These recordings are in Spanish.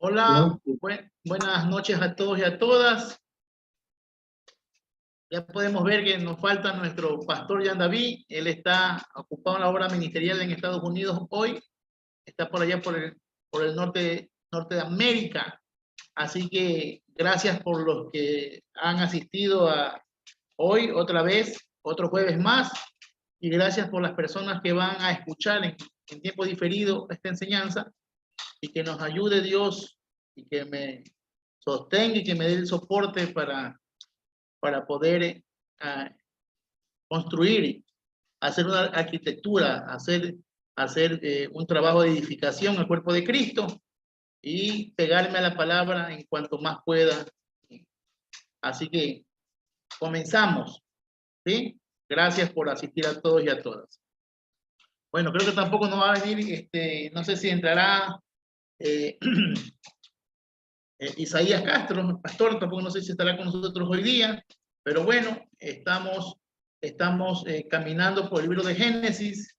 Hola, buenas noches a todos y a todas. Ya podemos ver que nos falta nuestro pastor Jan David. Él está ocupado en la obra ministerial en Estados Unidos hoy. Está por allá por el norte de América. Así que gracias por los que han asistido a hoy otra vez, otro jueves más. Y gracias por las personas que van a escuchar en tiempo diferido esta enseñanza. Y que nos ayude Dios y que me sostenga y que me dé el soporte para poder construir, hacer una arquitectura, hacer un trabajo de edificación al cuerpo de Cristo y pegarme a la palabra en cuanto más pueda. Así que comenzamos, ¿sí? Gracias por asistir a todos y a todas. Bueno, creo que tampoco nos va a venir, no sé si entrará Isaías Castro, pastor, tampoco no sé si estará con nosotros hoy día, pero bueno, estamos caminando por el libro de Génesis,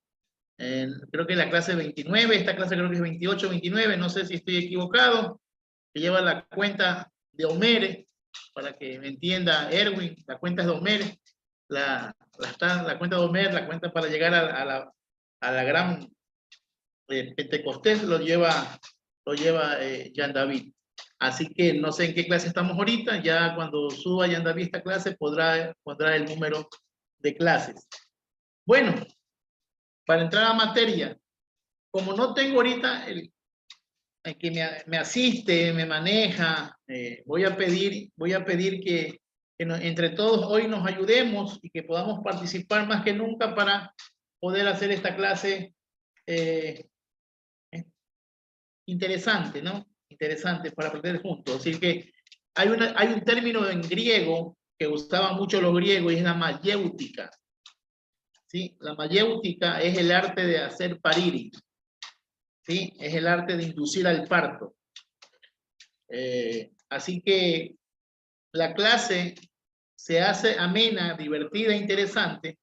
creo que la clase 29, esta clase creo que es 28, 29, no sé si estoy equivocado, que lleva la cuenta de Homer, para que me entienda Erwin, la cuenta es de Homer, la cuenta de Homer, la cuenta para llegar a la gran Pentecostés lo lleva Jan David. Así que no sé en qué clase estamos ahorita, ya cuando suba Jan David esta clase pondrá el número de clases. Bueno, para entrar a materia, como no tengo ahorita el que me asiste, me maneja, voy a pedir que entre todos hoy nos ayudemos y que podamos participar más que nunca para poder hacer esta clase interesante, ¿no? Interesante para aprender juntos. Así que hay un término en griego que usaban mucho los griegos y es la mayéutica. ¿Sí? La mayéutica es el arte de hacer parir. ¿Sí? Es el arte de inducir al parto. Así que la clase se hace amena, divertida e interesante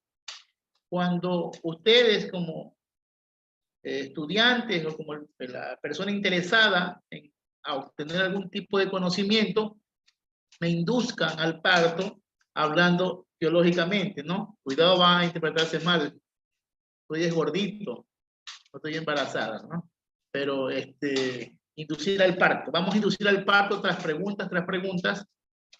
cuando ustedes como estudiantes o como la persona interesada en obtener algún tipo de conocimiento me induzcan al parto hablando teológicamente, ¿no? Cuidado, va a interpretarse mal. Estoy gordito, no estoy embarazada, ¿no? Pero inducir al parto. Vamos a inducir al parto tras preguntas,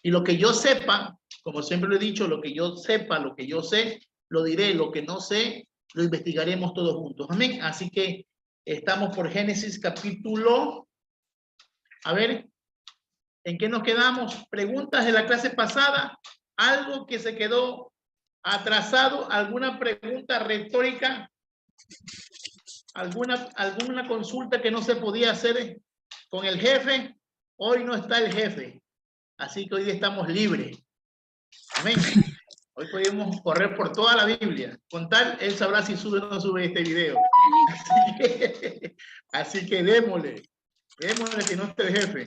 y lo que yo sepa, como siempre lo he dicho, lo que yo sepa, lo que yo sé, lo diré, lo que no sé, lo investigaremos todos juntos. Amén. Así que estamos por Génesis capítulo, a ver, ¿en qué nos quedamos? Preguntas de la clase pasada, algo que se quedó atrasado, alguna pregunta retórica, alguna consulta que no se podía hacer con el jefe. Hoy no está el jefe, así que hoy estamos libres. Amén. Hoy podemos correr por toda la Biblia. Con tal, él sabrá si sube o no sube este video. Así que démosle que no esté el jefe.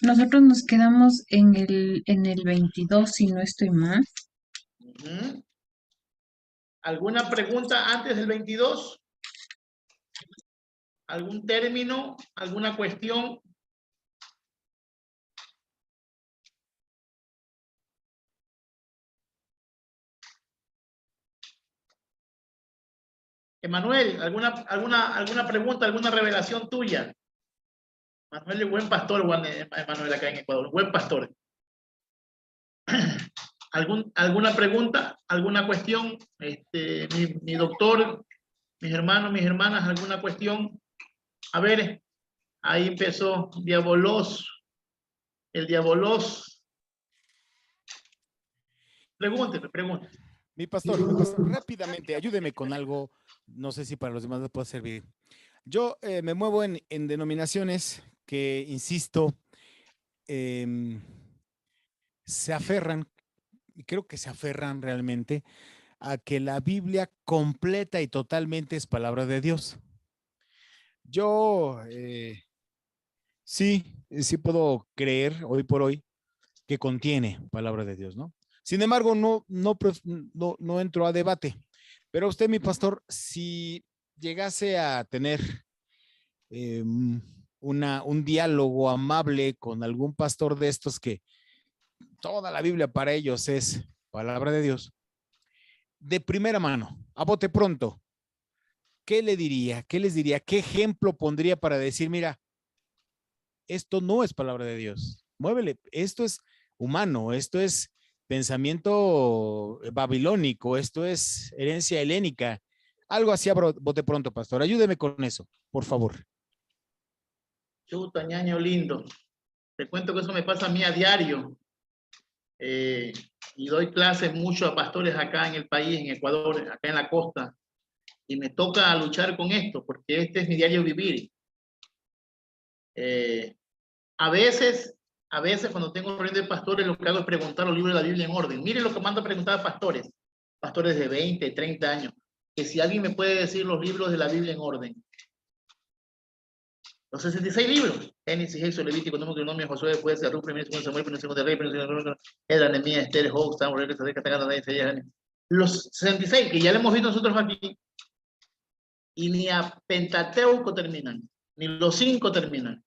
Nosotros nos quedamos en el 22, si no estoy mal. ¿Alguna pregunta antes del 22? ¿Algún término? ¿Alguna cuestión? Emanuel, ¿alguna pregunta, alguna revelación tuya? Manuel es buen pastor, Emanuel, acá en Ecuador, buen pastor. ¿Alguna pregunta? ¿Alguna cuestión? Mi doctor, mis hermanos, mis hermanas, ¿alguna cuestión? A ver, ahí empezó el Diabolos. Pregúnteme. Mi pastor, rápidamente, ayúdeme con algo, no sé si para los demás les puede servir. Yo me muevo en denominaciones que, insisto, se aferran, y creo que se aferran realmente, a que la Biblia completa y totalmente es palabra de Dios. Yo sí puedo creer hoy por hoy que contiene palabra de Dios, ¿no? Sin embargo, no entro a debate. Pero usted, mi pastor, si llegase a tener un diálogo amable con algún pastor de estos que toda la Biblia para ellos es palabra de Dios, de primera mano, a bote pronto, ¿qué le diría? ¿Qué les diría? ¿Qué ejemplo pondría para decir, mira, esto no es palabra de Dios? Muévele, esto es humano, esto es pensamiento babilónico, esto es herencia helénica. Algo así a bote pronto, pastor. Ayúdeme con eso, por favor. Chuta, ñaño lindo. Te cuento que eso me pasa a mí a diario. Y doy clases mucho a pastores acá en el país, en Ecuador, acá en la costa. Y me toca luchar con esto, porque este es mi diario vivir. A veces cuando tengo reunión de pastores, lo que hago es preguntar los libros de la Biblia en orden. Miren lo que mando a preguntar a pastores de 20, 30 años, que si alguien me puede decir los libros de la Biblia en orden. Los 66 libros: Génesis, Éxodo, Levítico, Número, Deuteronomio, Josué, Jueces, Ruth, Primero, Segundo Samuel, Primero, Segundo Rey, Primero, Segundo Edras, Nehemías, Esther, Job, Samuel, los 66 que ya le hemos visto nosotros aquí, y ni a Pentateuco terminan, ni los 5 terminan.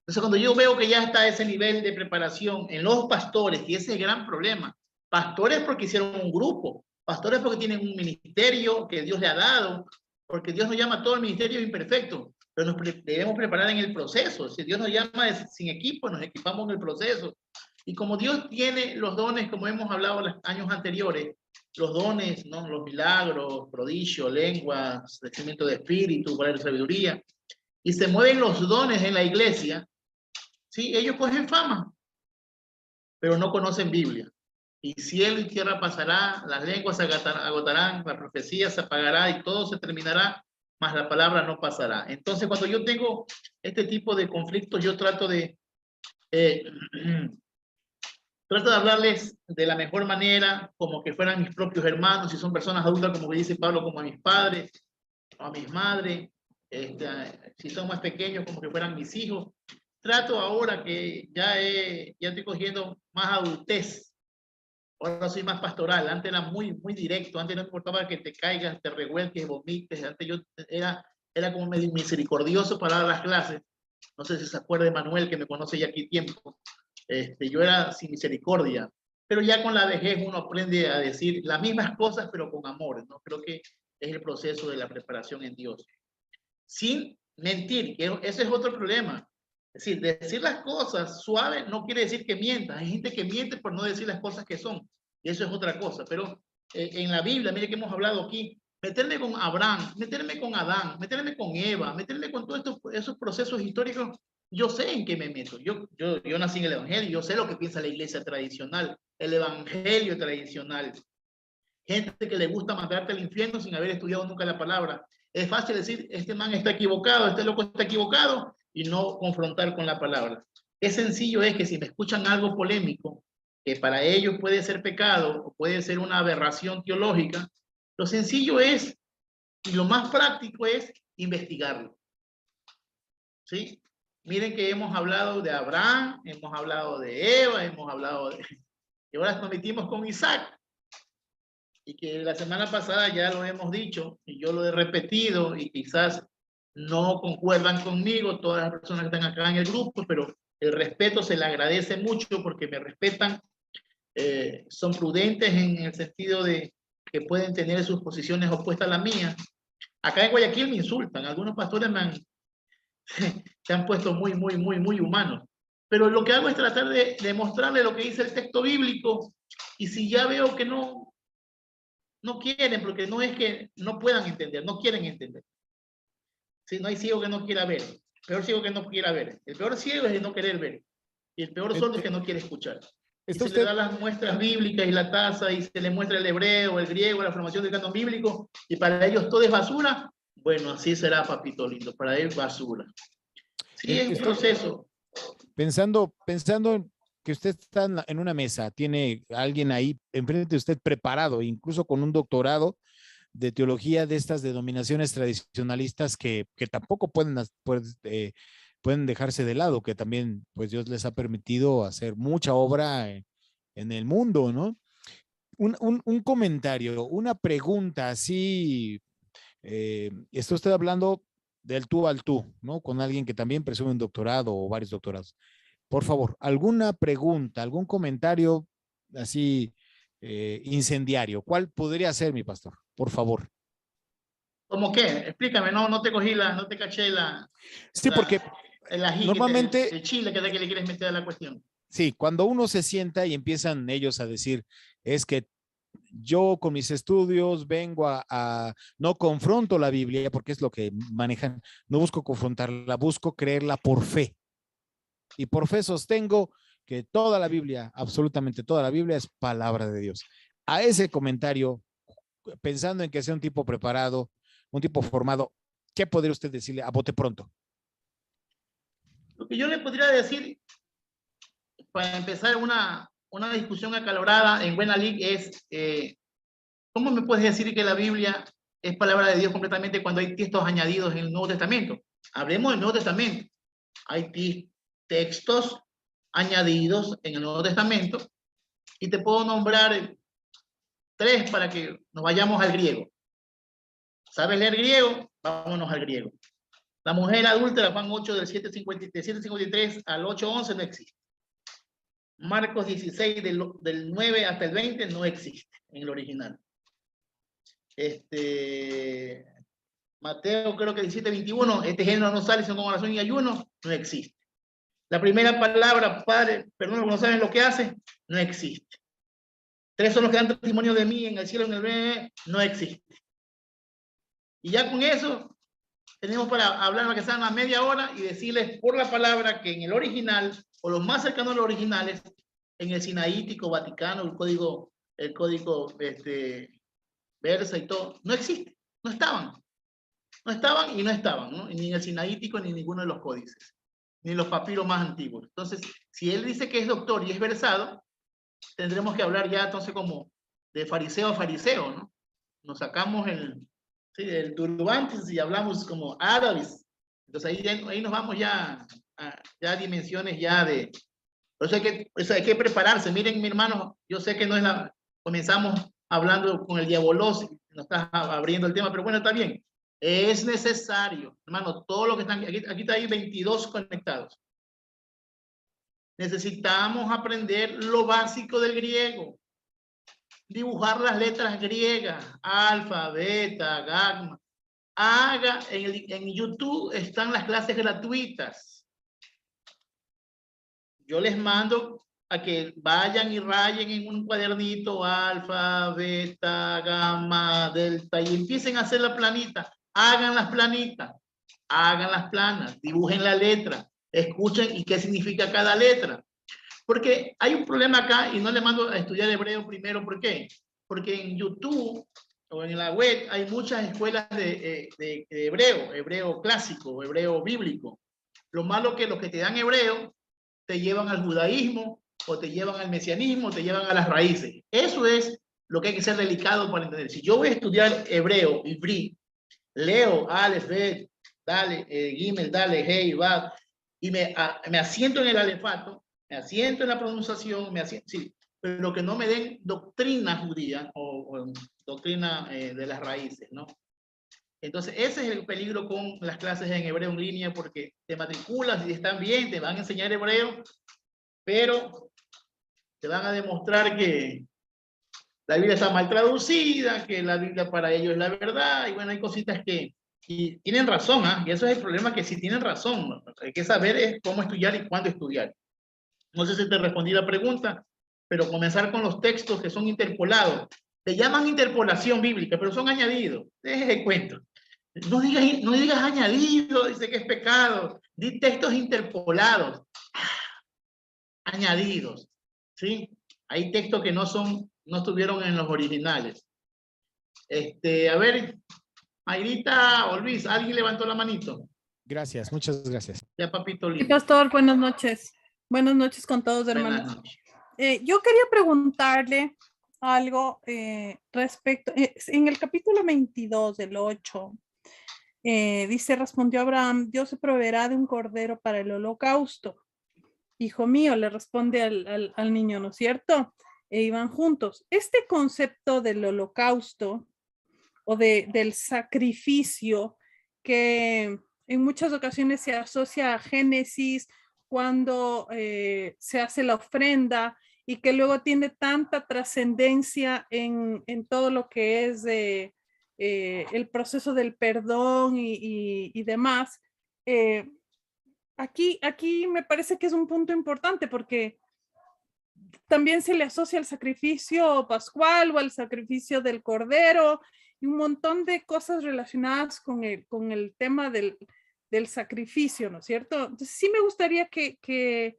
Entonces, cuando yo veo que ya está ese nivel de preparación en los pastores, y ese es el gran problema, pastores porque hicieron un grupo, pastores porque tienen un ministerio que Dios le ha dado, porque Dios nos llama a todo el ministerio imperfecto, pero debemos preparar en el proceso. Si Dios nos llama sin equipo, nos equipamos en el proceso. Y como Dios tiene los dones, como hemos hablado los años anteriores, los dones, ¿no? Los milagros, prodigios, lenguas, crecimiento de espíritu, poder de sabiduría, y se mueven los dones en la iglesia, sí, ellos cogen fama, pero no conocen Biblia. Y cielo y tierra pasará, las lenguas se agotarán, la profecía se apagará y todo se terminará, mas la palabra no pasará. Entonces, cuando yo tengo este tipo de conflictos, yo trato de hablarles de la mejor manera, como que fueran mis propios hermanos, si son personas adultas, como dice Pablo, como a mis padres, a mis madres, si son más pequeños, como que fueran mis hijos. Trato ahora que ya estoy cogiendo más adultez. Ahora soy más pastoral. Antes era muy directo. Antes no me importaba que te caigas, te revuelques, vomites. Antes yo era como medio misericordioso para dar las clases. No sé si se acuerda de Manuel, que me conoce ya aquí tiempo. Yo era sin misericordia. Pero ya con la vejez uno aprende a decir las mismas cosas, pero con amor, ¿no? Creo que es el proceso de la preparación en Dios. Sin mentir, que ese es otro problema. Es decir, decir las cosas suaves no quiere decir que mientas. Hay gente que miente por no decir las cosas que son. Y eso es otra cosa. Pero en la Biblia, mire que hemos hablado aquí, meterme con Abraham, meterme con Adán, meterme con Eva, meterme con todos esos procesos históricos, yo sé en qué me meto. Yo nací en el Evangelio, yo sé lo que piensa la iglesia tradicional, el Evangelio tradicional. Gente que le gusta mandarte al infierno sin haber estudiado nunca la palabra. Es fácil decir, este man está equivocado, este loco está equivocado, y no confrontar con la palabra. Qué sencillo es que si me escuchan algo polémico, que para ellos puede ser pecado o puede ser una aberración teológica, lo sencillo es, y lo más práctico es, investigarlo. ¿Sí? Miren que hemos hablado de Abraham, hemos hablado de Eva, hemos hablado de... Y ahora nos metimos con Isaac. Y que la semana pasada ya lo hemos dicho, y yo lo he repetido, y quizás no concuerdan conmigo todas las personas que están acá en el grupo, pero el respeto se le agradece mucho porque me respetan, son prudentes en el sentido de que pueden tener sus posiciones opuestas a la mía. Acá en Guayaquil me insultan, algunos pastores se han puesto muy humanos, pero lo que hago es tratar de mostrarle lo que dice el texto bíblico, y si ya veo que no quieren, porque no es que no puedan entender, no quieren entender. Si no hay ciego que no quiera ver, peor ciego que no quiera ver. El peor ciego es el no querer ver. Y el peor sordo es que no quiere escuchar. Y se le da las muestras bíblicas y la tasa, y se le muestra el hebreo, el griego, la formación del canon bíblico, y para ellos todo es basura. Bueno, así será, papito lindo, para él basura. Sí, es un proceso. Pensando que usted está en una mesa, tiene alguien ahí enfrente de usted preparado, incluso con un doctorado de teología de estas denominaciones tradicionalistas que tampoco pueden dejarse de lado, que también pues Dios les ha permitido hacer mucha obra en el mundo, ¿no? Un comentario, una pregunta así, está usted hablando del tú al tú, ¿no? Con alguien que también presume un doctorado o varios doctorados. Por favor, ¿alguna pregunta, algún comentario así incendiario? ¿Cuál podría ser, mi pastor? Por favor. ¿Cómo qué? Explícame, no te cogí no te caché Sí, porque el ají normalmente, el chile que le quieres meter a la cuestión. sí, cuando uno se sienta y empiezan ellos a decir, es que yo con mis estudios vengo no confronto la Biblia, porque es lo que manejan, no busco confrontarla, busco creerla por fe. Y por fe sostengo que toda la Biblia, absolutamente toda la Biblia es palabra de Dios. A ese comentario, pensando en que sea un tipo preparado, un tipo formado, ¿qué podría usted decirle a bote pronto? Lo que yo le podría decir para empezar una discusión acalorada en buena lid es, ¿cómo me puedes decir que la Biblia es palabra de Dios completamente cuando hay textos añadidos en el Nuevo Testamento? Hablemos del Nuevo Testamento. Hay textos añadidos en el Nuevo Testamento y te puedo nombrar 3 para que nos vayamos al griego. ¿Sabes leer griego? Vámonos al griego. La mujer adúltera, Juan 8, del 7:53 al 8:11 no existe. Marcos 16, del 9 hasta el 20 no existe en el original. Mateo creo que 17:21, este género no sale sino con oración y ayuno, no existe. La primera palabra, Padre, perdón, no saben lo que hace, no existe. 3 son los que dan testimonio de mí en el cielo, en el bebé, no existe. Y ya con eso tenemos para hablar que sean a media hora y decirles por la palabra que en el original, o los más cercanos a los originales, en el Sinaítico, Vaticano, el código Versa y todo, no existe, no estaban y no estaban, ¿no? Ni en el Sinaítico ni en ninguno de los códices, ni en los papiros más antiguos. Entonces, si él dice que es doctor y es versado, tendremos que hablar ya entonces como de fariseo a fariseo, ¿no? Nos sacamos el turbante y hablamos como árabes. Entonces ahí nos vamos ya a dimensiones ya de... Por eso hay que prepararse. Miren, mi hermano, yo sé que no es comenzamos hablando con el diabolos, nos está abriendo el tema, pero bueno, está bien. Es necesario, hermano, todo lo que están aquí está ahí 22 conectados. Necesitamos aprender lo básico del griego. Dibujar las letras griegas, alfa, beta, gamma. En YouTube están las clases gratuitas. Yo les mando a que vayan y rayen en un cuadernito alfa, beta, gamma, delta y empiecen a hacer la planita. Hagan las planitas, hagan las planas, dibujen la letra, escuchen y qué significa cada letra. Porque hay un problema acá y no le mando a estudiar hebreo primero. ¿Por qué? Porque en YouTube o en la web hay muchas escuelas de hebreo clásico, hebreo bíblico. Lo malo que los que te dan hebreo te llevan al judaísmo o te llevan al mesianismo, te llevan a las raíces. Eso es lo que hay que ser delicado para entender. Si yo voy a estudiar hebreo, ibrí, leo Aleph, Bet, Dale, Gimel, Dale, Hey, Bab, y me asiento en el alefato, me asiento en la pronunciación, sí, pero que no me den doctrina judía o doctrina de las raíces, ¿no? Entonces, ese es el peligro con las clases en hebreo en línea, porque te matriculas y están bien, te van a enseñar hebreo, pero te van a demostrar que la Biblia está mal traducida, que la Biblia para ellos es la verdad, y bueno, hay cositas que y tienen razón, y eso es el problema, que sí tienen razón, ¿no? Hay que saber cómo estudiar y cuándo estudiar. No sé si te respondí la pregunta, pero comenzar con los textos que son interpolados. Te llaman interpolación bíblica, pero son añadidos. Deje de cuento. No digas añadido, dice que es pecado. Di textos interpolados, añadidos, ¿sí? Hay textos que no estuvieron en los originales. A ver, Mayrita o Luis, ¿alguien levantó la manito? Gracias, muchas gracias. Ya, papito Sí, lindo. pastor, buenas noches. Buenas noches con todos, hermanos. Buenas noches. Yo quería preguntarle algo respecto, en el capítulo 22 del 8, dice, respondió Abraham, Dios se proveerá de un cordero para el holocausto. Hijo mío, le responde al niño, ¿no es cierto? E iban juntos. Este concepto del holocausto o del sacrificio que en muchas ocasiones se asocia a Génesis cuando se hace la ofrenda y que luego tiene tanta trascendencia en todo lo que es el proceso del perdón y demás. Aquí me parece que es un punto importante porque también se le asocia al sacrificio pascual o al sacrificio del cordero y un montón de cosas relacionadas con el tema del sacrificio, ¿no es cierto? Entonces sí me gustaría que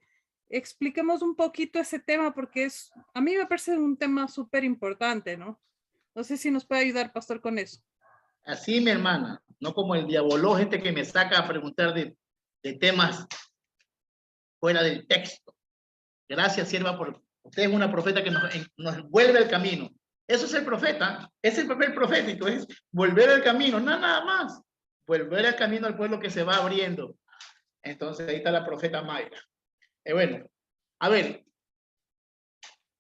expliquemos un poquito ese tema porque a mí me parece un tema súper importante, ¿no? No sé si nos puede ayudar, pastor, con eso. Así, mi hermana, no como el diaboló, gente que me saca a preguntar de temas fuera del texto. Gracias, sierva, por usted es una profeta que nos vuelve al camino. Eso es el profeta, es el papel profético, es volver al camino, nada más. Volver al camino al pueblo que se va abriendo. Entonces ahí está la profeta Mayra. Bueno, a ver,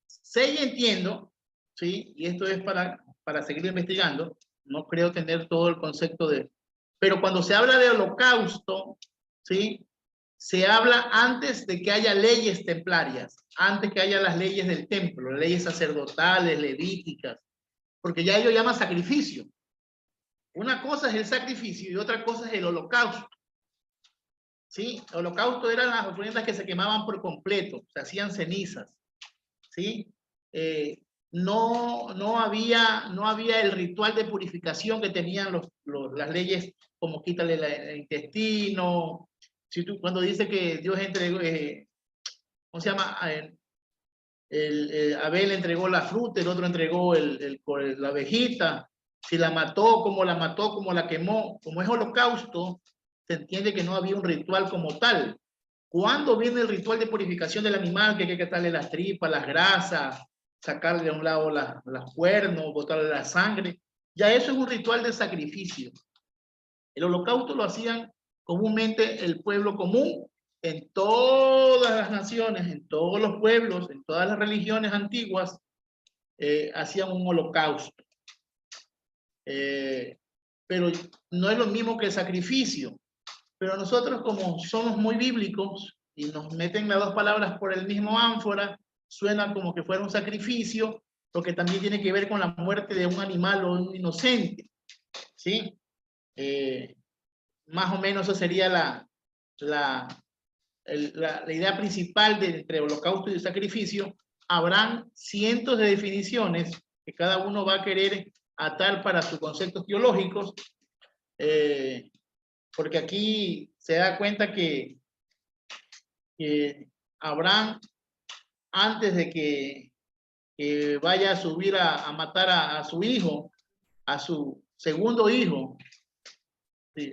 sé y entiendo, ¿sí? Y esto es para seguir investigando. No creo tener todo el concepto de... Pero cuando se habla de holocausto, ¿sí? Se habla antes de que haya leyes templarias, antes que haya las leyes del templo, leyes sacerdotales, levíticas, porque ya ellos llaman sacrificio. Una cosa es el sacrificio y otra cosa es el holocausto. ¿Sí? El holocausto eran las ofrendas que se quemaban por completo, se hacían cenizas. ¿Sí? No había el ritual de purificación que tenían las leyes, como quítale el intestino. Si cuando dice que Dios entregó, ¿cómo se llama? Abel entregó la fruta, el otro entregó la abejita. Si la mató, como la quemó. Como es holocausto, se entiende que no había un ritual como tal. ¿Cuándo viene el ritual de purificación del animal? Que hay que quitarle las tripas, las grasas, sacarle de un lado los cuernos, botarle la sangre. Ya eso es un ritual de sacrificio. El holocausto lo hacían comúnmente el pueblo común en todas las naciones, en todos los pueblos, en todas las religiones antiguas, hacían un holocausto. Pero no es lo mismo que el sacrificio. Pero nosotros, como somos muy bíblicos y nos meten las dos palabras por el mismo ánfora, suena como que fuera un sacrificio, lo que también tiene que ver con la muerte de un animal o un inocente. ¿Sí? Más o menos eso sería la idea principal entre holocausto y sacrificio. Habrán cientos de definiciones que cada uno va a querer atar para sus conceptos teológicos, porque aquí se da cuenta que Abraham, antes de que vaya a subir a matar a su hijo, a su segundo hijo, ¿sí?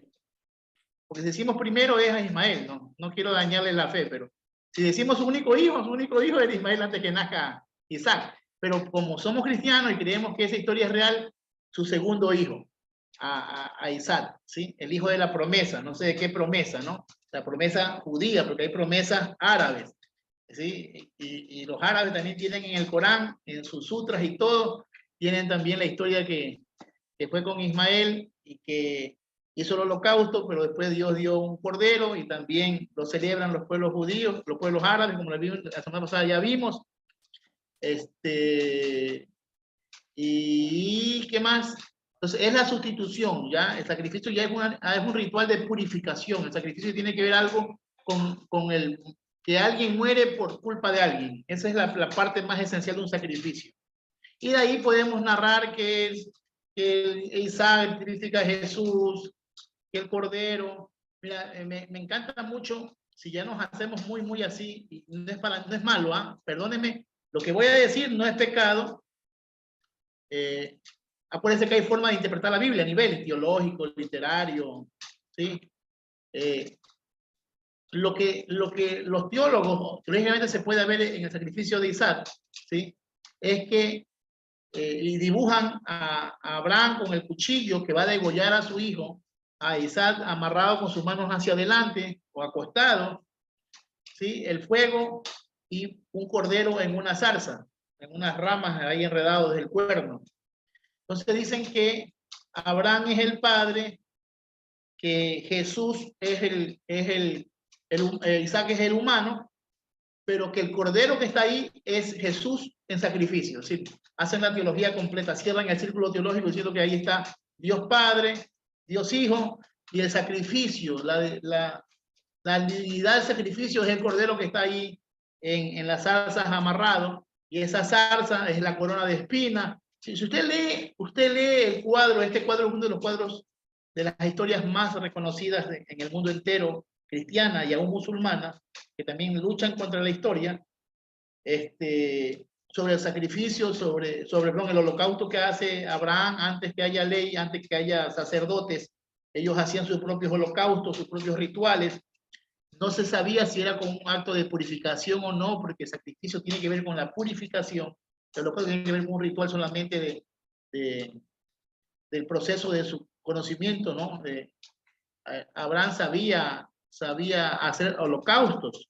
Porque si decimos primero es a Ismael, no quiero dañarle la fe, pero si decimos su único hijo era Ismael antes que nazca Isaac. Pero como somos cristianos y creemos que esa historia es real, su segundo hijo, a Isaac, ¿sí? El hijo de la promesa, no sé de qué promesa, ¿no? La promesa judía, porque hay promesas árabes, ¿sí? Y los árabes también tienen en el Corán, en sus sutras y todo, tienen también la historia que fue con Ismael y que hizo el holocausto, pero después Dios dio un cordero y también lo celebran los pueblos judíos, los pueblos árabes, como la semana pasada ya vimos. ¿Y qué más? Entonces es la sustitución, ¿ya? El sacrificio ya es un ritual de purificación. El sacrificio tiene que ver algo con el que alguien muere por culpa de alguien. Esa es la parte más esencial de un sacrificio. Y de ahí podemos narrar que Isaac sacrifica a Jesús, que el cordero. Mira, me encanta mucho, si ya nos hacemos muy así, y no es malo, ¿ah? Perdónenme, lo que voy a decir no es pecado. Acuérdense que hay forma de interpretar la Biblia a nivel teológico, literario, ¿sí? Lo que los teólogos, teológicamente se puede ver en el sacrificio de Isaac, ¿sí? Es que y dibujan a Abraham con el cuchillo que va a degollar a su hijo, a Isaac amarrado con sus manos hacia adelante o acostado, ¿sí? El fuego y un cordero en una zarza, en unas ramas ahí enredado desde el cuerno. Entonces dicen que Abraham es el padre que Jesús Isaac es el humano, pero que el cordero que está ahí es Jesús en sacrificio. Es decir, hacen la teología completa, cierran el círculo teológico diciendo que ahí está Dios Padre, Dios Hijo, y el sacrificio, la divinidad del sacrificio es el cordero que está ahí en las zarzas amarrado, y esa zarza es la corona de espinas. Si usted lee el cuadro, este cuadro es uno de los cuadros de las historias más reconocidas en el mundo entero, cristiana y aún musulmana, que también luchan contra la historia, sobre el sacrificio, sobre el holocausto que hace Abraham antes que haya ley, antes que haya sacerdotes. Ellos hacían sus propios holocaustos, sus propios rituales. No se sabía si era como un acto de purificación o no, porque el sacrificio tiene que ver con la purificación. El holocausto tiene que ver con un ritual solamente del proceso de su conocimiento, ¿no? Abraham sabía hacer holocaustos.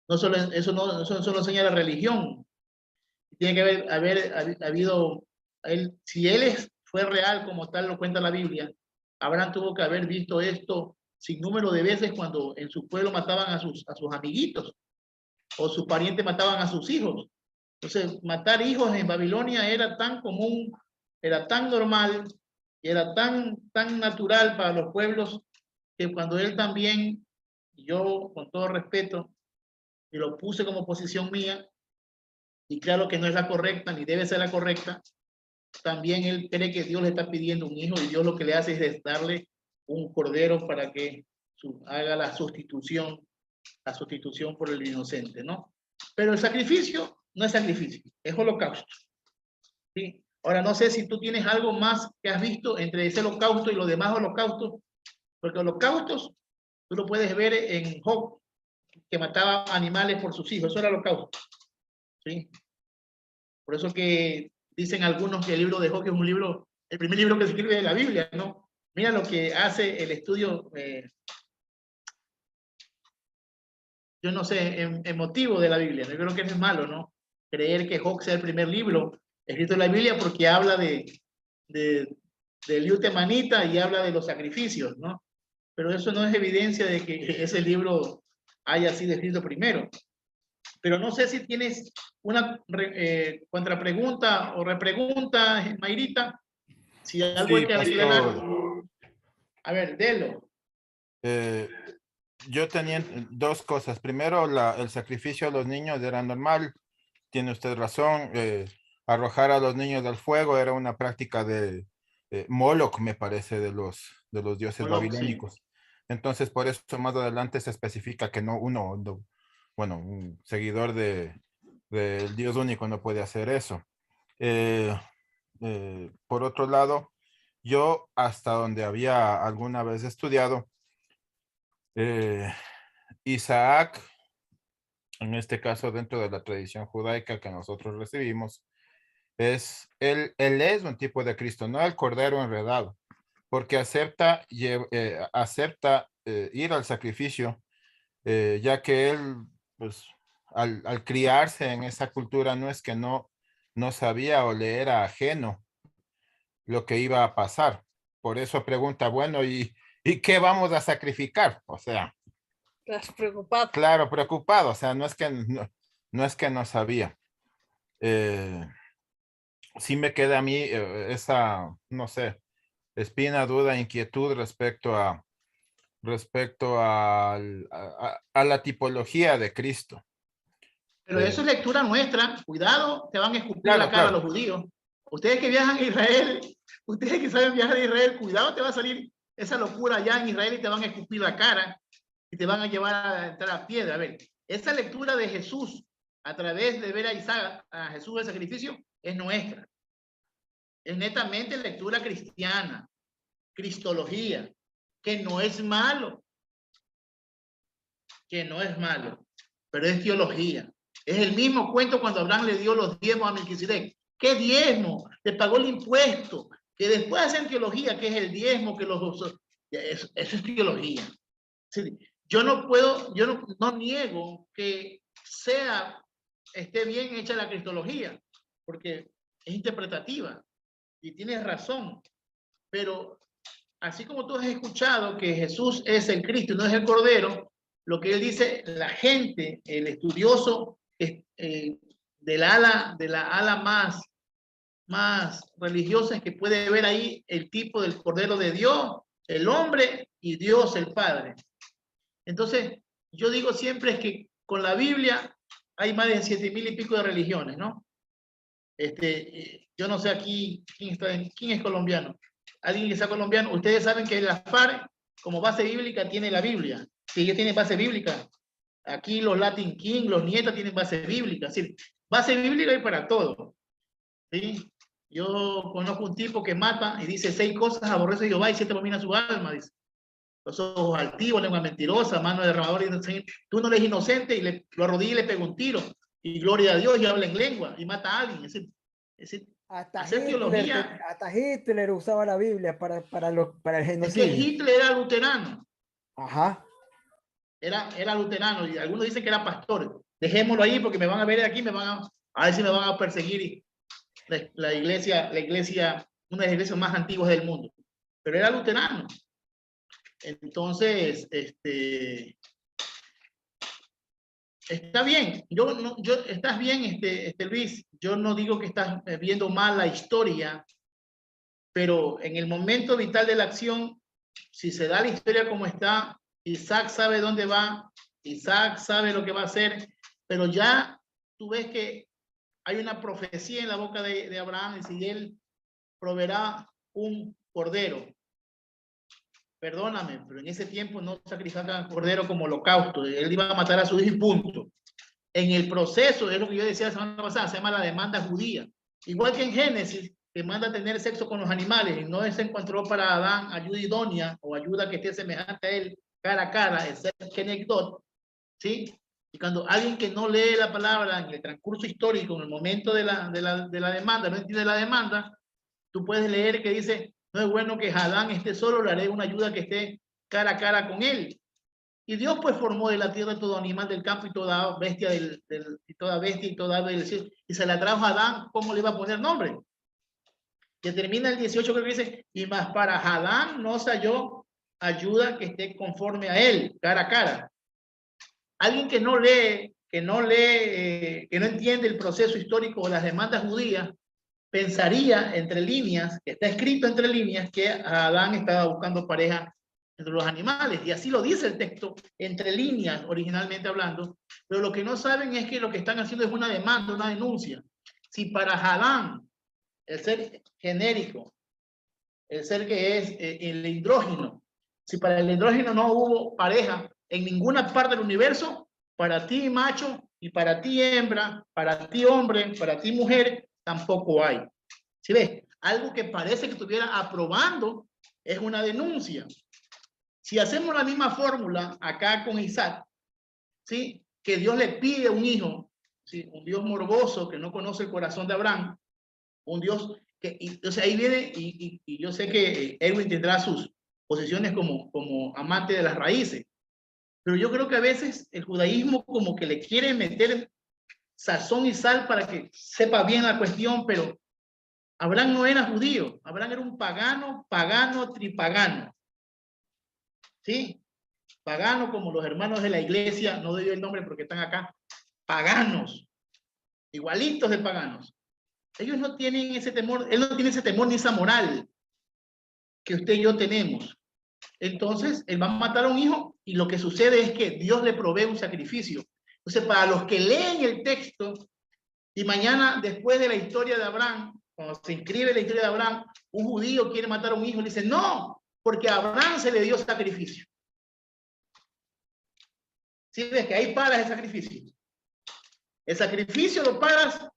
Eso no solo enseña la religión. Tiene que haber habido, si él fue real como tal lo cuenta la Biblia, Abraham tuvo que haber visto esto sin número de veces cuando en su pueblo mataban a sus amiguitos o sus parientes mataban a sus hijos. Entonces, matar hijos en Babilonia era tan común, era tan normal, y era tan natural para los pueblos, que cuando él también, yo con todo respeto, y lo puse como posición mía, y claro que no es la correcta, ni debe ser la correcta, también él cree que Dios le está pidiendo un hijo, y Dios lo que le hace es darle un cordero para que haga la sustitución por el inocente, ¿no? Pero el sacrificio no es sacrificio, es holocausto, ¿sí? Ahora, no sé si tú tienes algo más que has visto entre ese holocausto y los demás holocaustos, porque holocaustos tú lo puedes ver en Job, que mataba animales por sus hijos. Eso era holocausto, ¿sí? Por eso que dicen algunos que el libro de Job es un libro, el primer libro que se escribe de la Biblia, ¿no? Mira lo que hace el estudio, yo no sé, emotivo de la Biblia. Yo creo que no es malo, ¿no? Creer que Job sea el primer libro escrito en la Biblia, porque habla del Liu Temanita y habla de los sacrificios, ¿no? Pero eso no es evidencia de que ese libro haya sido escrito primero. Pero no sé si tienes una contrapregunta o repregunta, Mayrita. Si algo hay Sí, que aclarar. pastor. A ver, delo. Yo tenía dos cosas. Primero, el sacrificio a los niños era normal. Tiene usted razón. Arrojar a los niños al fuego era una práctica de Moloch, me parece, de los dioses Moloch, babilónicos. Sí. Entonces, por eso más adelante se especifica que un seguidor del Dios único no puede hacer eso. Por otro lado, yo hasta donde había alguna vez estudiado, Isaac, en este caso dentro de la tradición judaica que nosotros recibimos, él es un tipo de Cristo, no el cordero enredado, porque acepta ir al sacrificio, ya que él, pues, al criarse en esa cultura, no es que no sabía o le era ajeno lo que iba a pasar. Por eso pregunta, bueno, ¿y qué vamos a sacrificar? O sea, preocupado. Claro, preocupado. O sea, no es que no sabía. Sí me queda a mí esa, no sé, espina, duda, inquietud respecto a la tipología de Cristo. Pero eso es lectura nuestra. Cuidado, te van a escupir Claro, la cara a claro. los judíos. Ustedes que viajan a Israel, ustedes que saben viajar a Israel, cuidado, te va a salir esa locura allá en Israel y te van a escupir la cara y te van a llevar a entrar a piedra. A ver, esa lectura de Jesús a través de ver a Isaac, a Jesús del sacrificio, es nuestra. Es netamente lectura cristiana, cristología, que no es malo, pero es teología. Es el mismo cuento cuando Abraham le dio los diezmos a Melquisedec. ¿Qué diezmo? Le pagó el impuesto. Que después hacen teología, que es el diezmo, que eso es teología. Sí, yo no niego que esté bien hecha la cristología, porque es interpretativa y tienes razón, pero así como tú has escuchado que Jesús es el Cristo y no es el Cordero, lo que él dice, la gente, el estudioso de la ala más religiosa es que puede ver ahí el tipo del Cordero de Dios, el hombre y Dios el Padre. Entonces, yo digo siempre es que con la Biblia hay más de 7,000 y pico de religiones, ¿no? Yo no sé aquí quién es colombiano. Alguien que sea colombiano, ustedes saben que la FARC como base bíblica tiene la Biblia. Si ellos tienen base bíblica, aquí los Latin King, los nietos tienen base bíblica. Es decir, base bíblica hay para todo. ¿Sí? Yo conozco un tipo que mata y dice 6 cosas, aborrece a Jehová y 7 abomina su alma, dice. Los ojos altivos, lengua mentirosa, mano derramadora, y tú no eres inocente, y lo arrodilla y le pega un tiro, y gloria a Dios, y habla en lengua, y mata a alguien. Es decir, hasta Hitler usaba la Biblia para el genocidio. Es que Hitler era luterano. Ajá. Era luterano, y algunos dicen que era pastor. Dejémoslo ahí porque me van a ver aquí, a ver si me van a perseguir. La iglesia, una de las iglesias más antiguas del mundo. Pero era luterano. Entonces, está bien. Estás bien, Luis. Yo no digo que estás viendo mal la historia, pero en el momento vital de la acción, si se da la historia como está, Isaac sabe dónde va, Isaac sabe lo que va a hacer, pero ya tú ves que hay una profecía en la boca de Abraham, y si él proveerá un cordero. Perdóname, pero en ese tiempo no sacrificaban cordero como holocausto. Él iba a matar a su hijo y punto. En el proceso, es lo que yo decía la semana pasada, se llama la demanda judía. Igual que en Génesis, que manda a tener sexo con los animales, y no se encontró para Adán ayuda idónea o ayuda que esté semejante a él cara a cara, el ser Kenegdot, ¿sí? Y cuando alguien que no lee la palabra en el transcurso histórico, en el momento de la demanda, no entiende la demanda, tú puedes leer que dice, no es bueno que Adán esté solo, le haré una ayuda que esté cara a cara con él. Y Dios pues formó de la tierra todo animal del campo y toda bestia y toda bestia y toda ave del cielo, y se la trajo a Adán. ¿Cómo le iba a poner nombre? Que termina el 18, creo que dice, y más para Adán no se halló ayuda que esté conforme a él, cara a cara. Alguien que no lee, que no entiende el proceso histórico o las demandas judías, pensaría entre líneas, que está escrito entre líneas, que Adán estaba buscando pareja entre los animales, y así lo dice el texto, entre líneas, originalmente hablando, pero lo que no saben es que lo que están haciendo es una demanda, una denuncia. Si para Adán, el ser genérico, el ser que es el hidrógeno, si para el hidrógeno no hubo pareja en ninguna parte del universo, para ti macho y para ti hembra, para ti hombre, para ti mujer, tampoco hay. ¿Sí ves? Algo que parece que estuviera aprobando es una denuncia. Si hacemos la misma fórmula acá con Isaac, ¿sí? Que Dios le pide un hijo, ¿sí? Un Dios morboso que no conoce el corazón de Abraham, un Dios que, entonces ahí viene, y yo sé que Edwin tendrá sus posiciones como amante de las raíces, pero yo creo que a veces el judaísmo como que le quiere meter sazón y sal para que sepa bien la cuestión, pero Abraham no era judío, Abraham era un pagano, tripagano. ¿Sí? Pagano como los hermanos de la iglesia, no doy el nombre porque están acá, paganos, igualitos de paganos. Ellos no tienen ese temor, él no tiene ese temor ni esa moral que usted y yo tenemos. Entonces, él va a matar a un hijo y lo que sucede es que Dios le provee un sacrificio. Entonces, para los que leen el texto y mañana, después de la historia de Abraham, cuando se inscribe la historia de Abraham, un judío quiere matar a un hijo, le dice, no, porque a Abraham se le dio sacrificio. ¿Sí ves que ahí pagas el sacrificio? El sacrificio lo pagas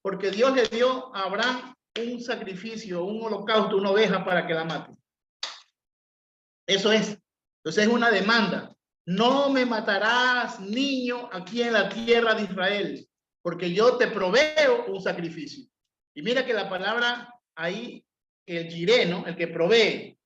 porque Dios le dio a Abraham un sacrificio, un holocausto, una oveja para que la mate. Eso es. Entonces es una demanda. No me matarás, niño, aquí en la tierra de Israel, porque yo te proveo un sacrificio. Y mira que la palabra ahí, el jiré, ¿no? El que provee.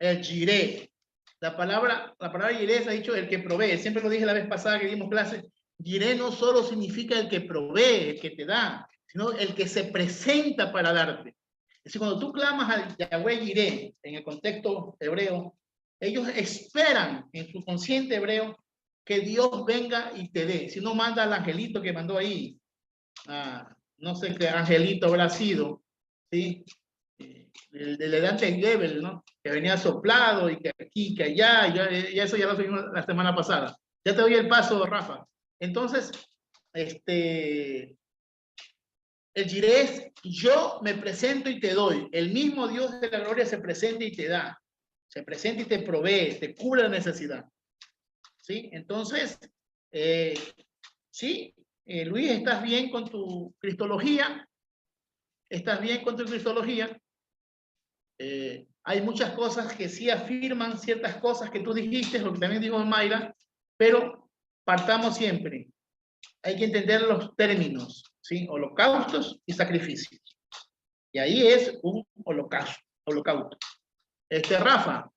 El jiré. La palabra jiré se ha dicho el que provee. Siempre lo dije la vez pasada que dimos clase. Jiré no solo significa el que provee, el que te da, sino el que se presenta para darte. Es Es decir, cuando tú clamas al Yahweh Jireh, en el contexto hebreo, ellos esperan en su consciente hebreo que Dios venga y te dé. Si no, manda al angelito que mandó ahí, no sé qué angelito habrá sido, ¿sí? El de Dante Gebel, ¿no? Que venía soplado y que aquí, que allá, ya eso ya lo vimos la semana pasada. Ya te doy el paso, Rafa. Entonces, el Jireh es, yo me presento y te doy. El mismo Dios de la gloria se presenta y te da. Se presenta y te provee, te cubre la necesidad. ¿Sí? Entonces, sí, Luis, estás bien con tu cristología. Estás bien con tu cristología. Hay muchas cosas que sí afirman ciertas cosas que tú dijiste, lo que también dijo Mayra, pero partamos siempre. Hay que entender los términos, ¿sí? Holocaustos y sacrificios. Y ahí es un holocausto. Rafa,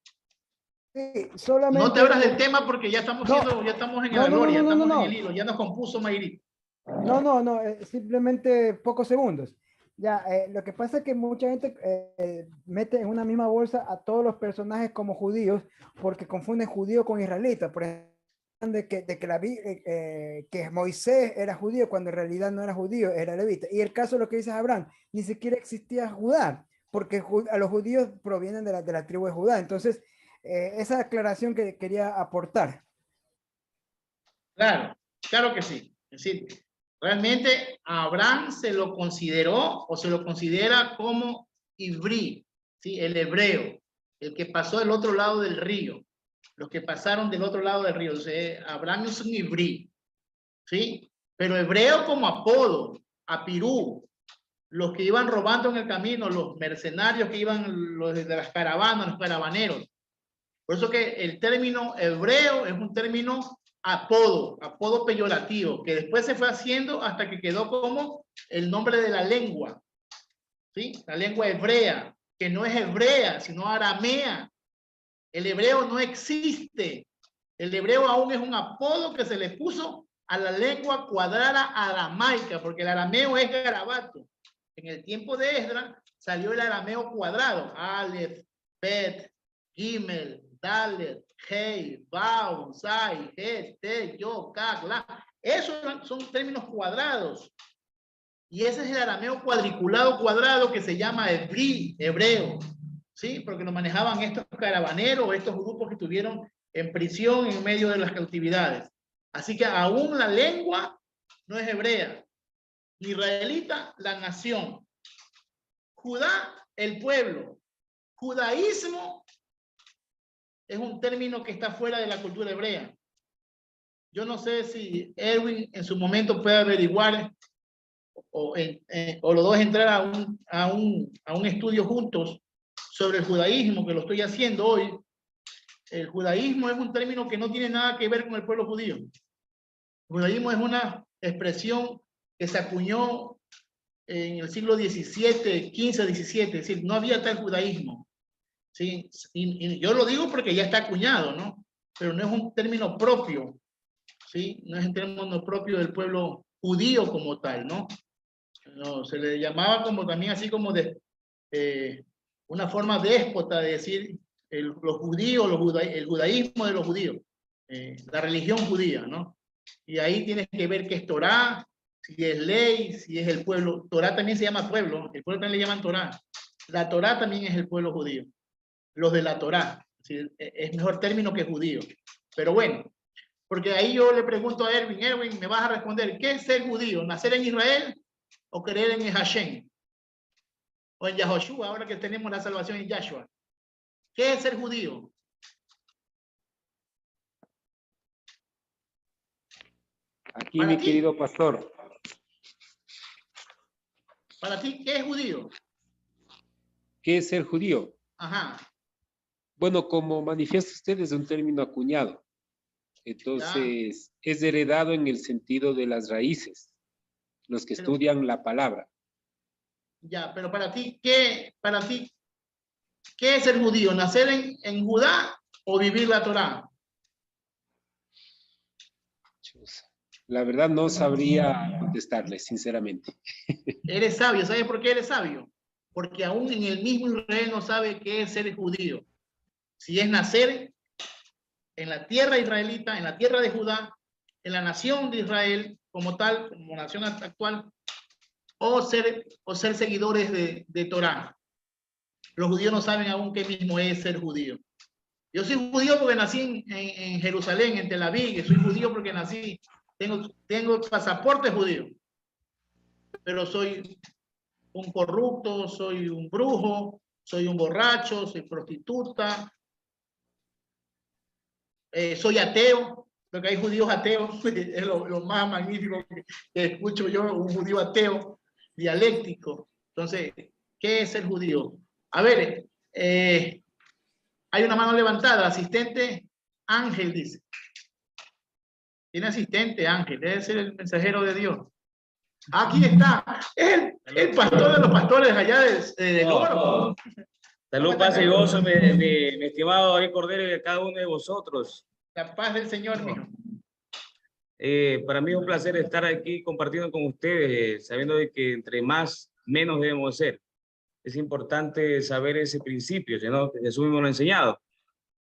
Sí, solamente... no te abras del tema porque ya estamos en la gloria, estamos en el hilo, ya nos compuso Mayrita. No, simplemente pocos segundos. Ya, lo que pasa es que mucha gente mete en una misma bolsa a todos los personajes como judíos porque confunden judío con israelita. Por ejemplo, que Moisés era judío cuando en realidad no era judío, era levita. Y el caso de lo que dice Abraham, ni siquiera existía Judá, porque a los judíos provienen de la tribu de Judá. Entonces, esa aclaración que quería aportar. Claro que sí. Es decir, realmente a Abraham se lo consideró o se lo considera como Ibrí, ¿sí? El hebreo, el que pasó del otro lado del río, los que pasaron del otro lado del río. O sea, Abraham es un Ibrí, ¿sí? Pero hebreo como apodo, apirú, los que iban robando en el camino, los mercenarios que iban, los de las caravanas, los caravaneros. Por eso que el término hebreo es un término apodo peyorativo, que después se fue haciendo hasta que quedó como el nombre de la lengua, ¿sí? La lengua hebrea, que no es hebrea, sino aramea. El hebreo no existe. El hebreo aún es un apodo que se le puso a la lengua cuadrada aramaica, porque el arameo es garabato. En el tiempo de Esdras salió el arameo cuadrado, Aleph, Bet, Gimel, Dalet, Hei, Bau, Zai, He, Te, Yo, Kag, La. Esos son términos cuadrados. Y ese es el arameo cuadriculado cuadrado que se llama hebreo. ¿Sí? Porque lo manejaban estos caravaneros, estos grupos que estuvieron en prisión en medio de las cautividades. Así que aún la lengua no es hebrea. Israelita, la nación. Judá, el pueblo. Judaísmo es un término que está fuera de la cultura hebrea. Yo no sé si Erwin en su momento puede averiguar o los dos entrar a un estudio juntos sobre el judaísmo, que lo estoy haciendo hoy. El judaísmo es un término que no tiene nada que ver con el pueblo judío. El judaísmo es una expresión que se acuñó en el siglo XVII, XV, XVII, es decir, no había tal judaísmo. ¿Sí? Y yo lo digo porque ya está acuñado, ¿no? Pero no es un término propio, ¿sí? No es un término propio del pueblo judío como tal, ¿no? No, se le llamaba como también así como de una forma déspota de decir los judíos, el judaísmo de los judíos, la religión judía, ¿no? Y ahí tienes que ver qué es Torá, si es ley, si es el pueblo. Torá también se llama pueblo, el pueblo también le llaman Torá. La Torá también es el pueblo judío. Los de la Torá, es mejor término que judío. Pero bueno, porque ahí yo le pregunto a Erwin, me vas a responder, ¿qué es ser judío? ¿Nacer en Israel o creer en Hashem? O en Yahoshua, ahora que tenemos la salvación en Yahshua. ¿Qué es ser judío? Aquí, mi querido pastor. Para ti, ¿qué es judío? ¿Qué es ser judío? Ajá. Bueno, como manifiesta usted, es un término acuñado. Entonces, es heredado en el sentido de las raíces, los que estudian la palabra. Ya, pero para ti, ¿qué es ser judío? ¿Nacer en Judá o vivir la Torá? La verdad no sabría contestarle, sinceramente. Eres sabio, ¿sabes por qué eres sabio? porque aún en el mismo Israel no sabe qué es ser judío. Si es nacer en la tierra israelita, en la tierra de Judá, en la nación de Israel como tal, como nación actual, o ser seguidores de Torá. Los judíos no saben aún qué mismo es ser judío. Yo soy judío porque nací en Jerusalén, en Tel Aviv. Soy judío porque nací, tengo pasaporte judío. Pero soy un corrupto, soy un brujo, soy un borracho, soy prostituta, soy ateo, porque hay judíos ateos. Es lo más magnífico que escucho yo, un judío ateo, dialéctico. Entonces, ¿qué es el judío? A ver, hay una mano levantada, asistente Ángel dice. Tiene asistente Ángel, debe ser el mensajero de Dios. Aquí está, el pastor de los pastores allá de Oro. Salud, paz y gozo, mi estimado David Cordero, y de cada uno de vosotros. La paz del Señor, mijo. Para mí es un placer estar aquí compartiendo con ustedes, sabiendo de que entre más, menos debemos ser. Es importante saber ese principio, ¿no? Que Jesús mismo lo ha enseñado.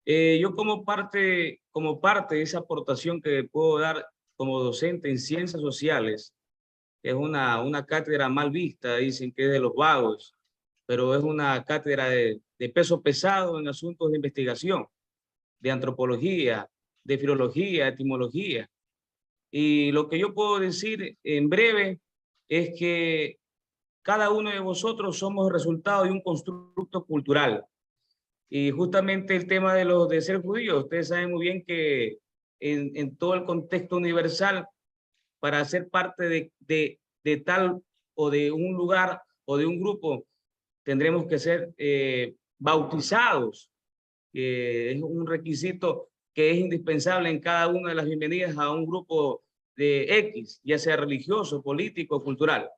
Yo como parte de esa aportación que puedo dar como docente en ciencias sociales, es una cátedra mal vista, dicen que es de los vagos, pero es una cátedra de peso pesado en asuntos de investigación, de antropología, de filología, etimología. Y lo que yo puedo decir en breve es que cada uno de vosotros somos el resultado de un constructo cultural. Y justamente el tema de ser judío, ustedes saben muy bien que en todo el contexto universal, para ser parte de tal o de un lugar o de un grupo, tendremos que ser bautizados. Es un requisito que es indispensable en cada una de las bienvenidas a un grupo de X, ya sea religioso, político, cultural.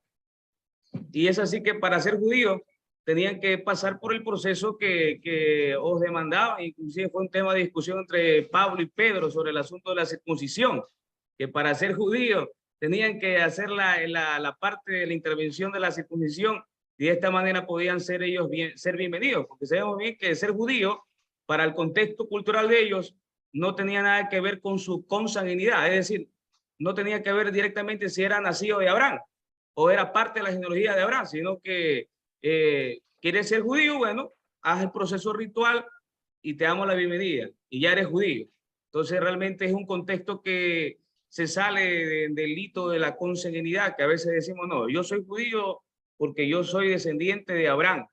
Y es así que para ser judío tenían que pasar por el proceso que os demandaba. Inclusive fue un tema de discusión entre Pablo y Pedro sobre el asunto de la circuncisión, que para ser judío tenían que hacer la parte de la intervención de la circuncisión, y de esta manera podían ser ellos ser bienvenidos, porque sabemos bien que ser judío, para el contexto cultural de ellos, no tenía nada que ver con su consanguinidad, es decir, no tenía que ver directamente si era nacido de Abraham o era parte de la genealogía de Abraham, sino que quieres ser judío, bueno, haz el proceso ritual y te damos la bienvenida y ya eres judío. Entonces realmente es un contexto que se sale del hito de la consanguinidad, que a veces decimos, no, yo soy judío porque yo soy descendiente de Abraham,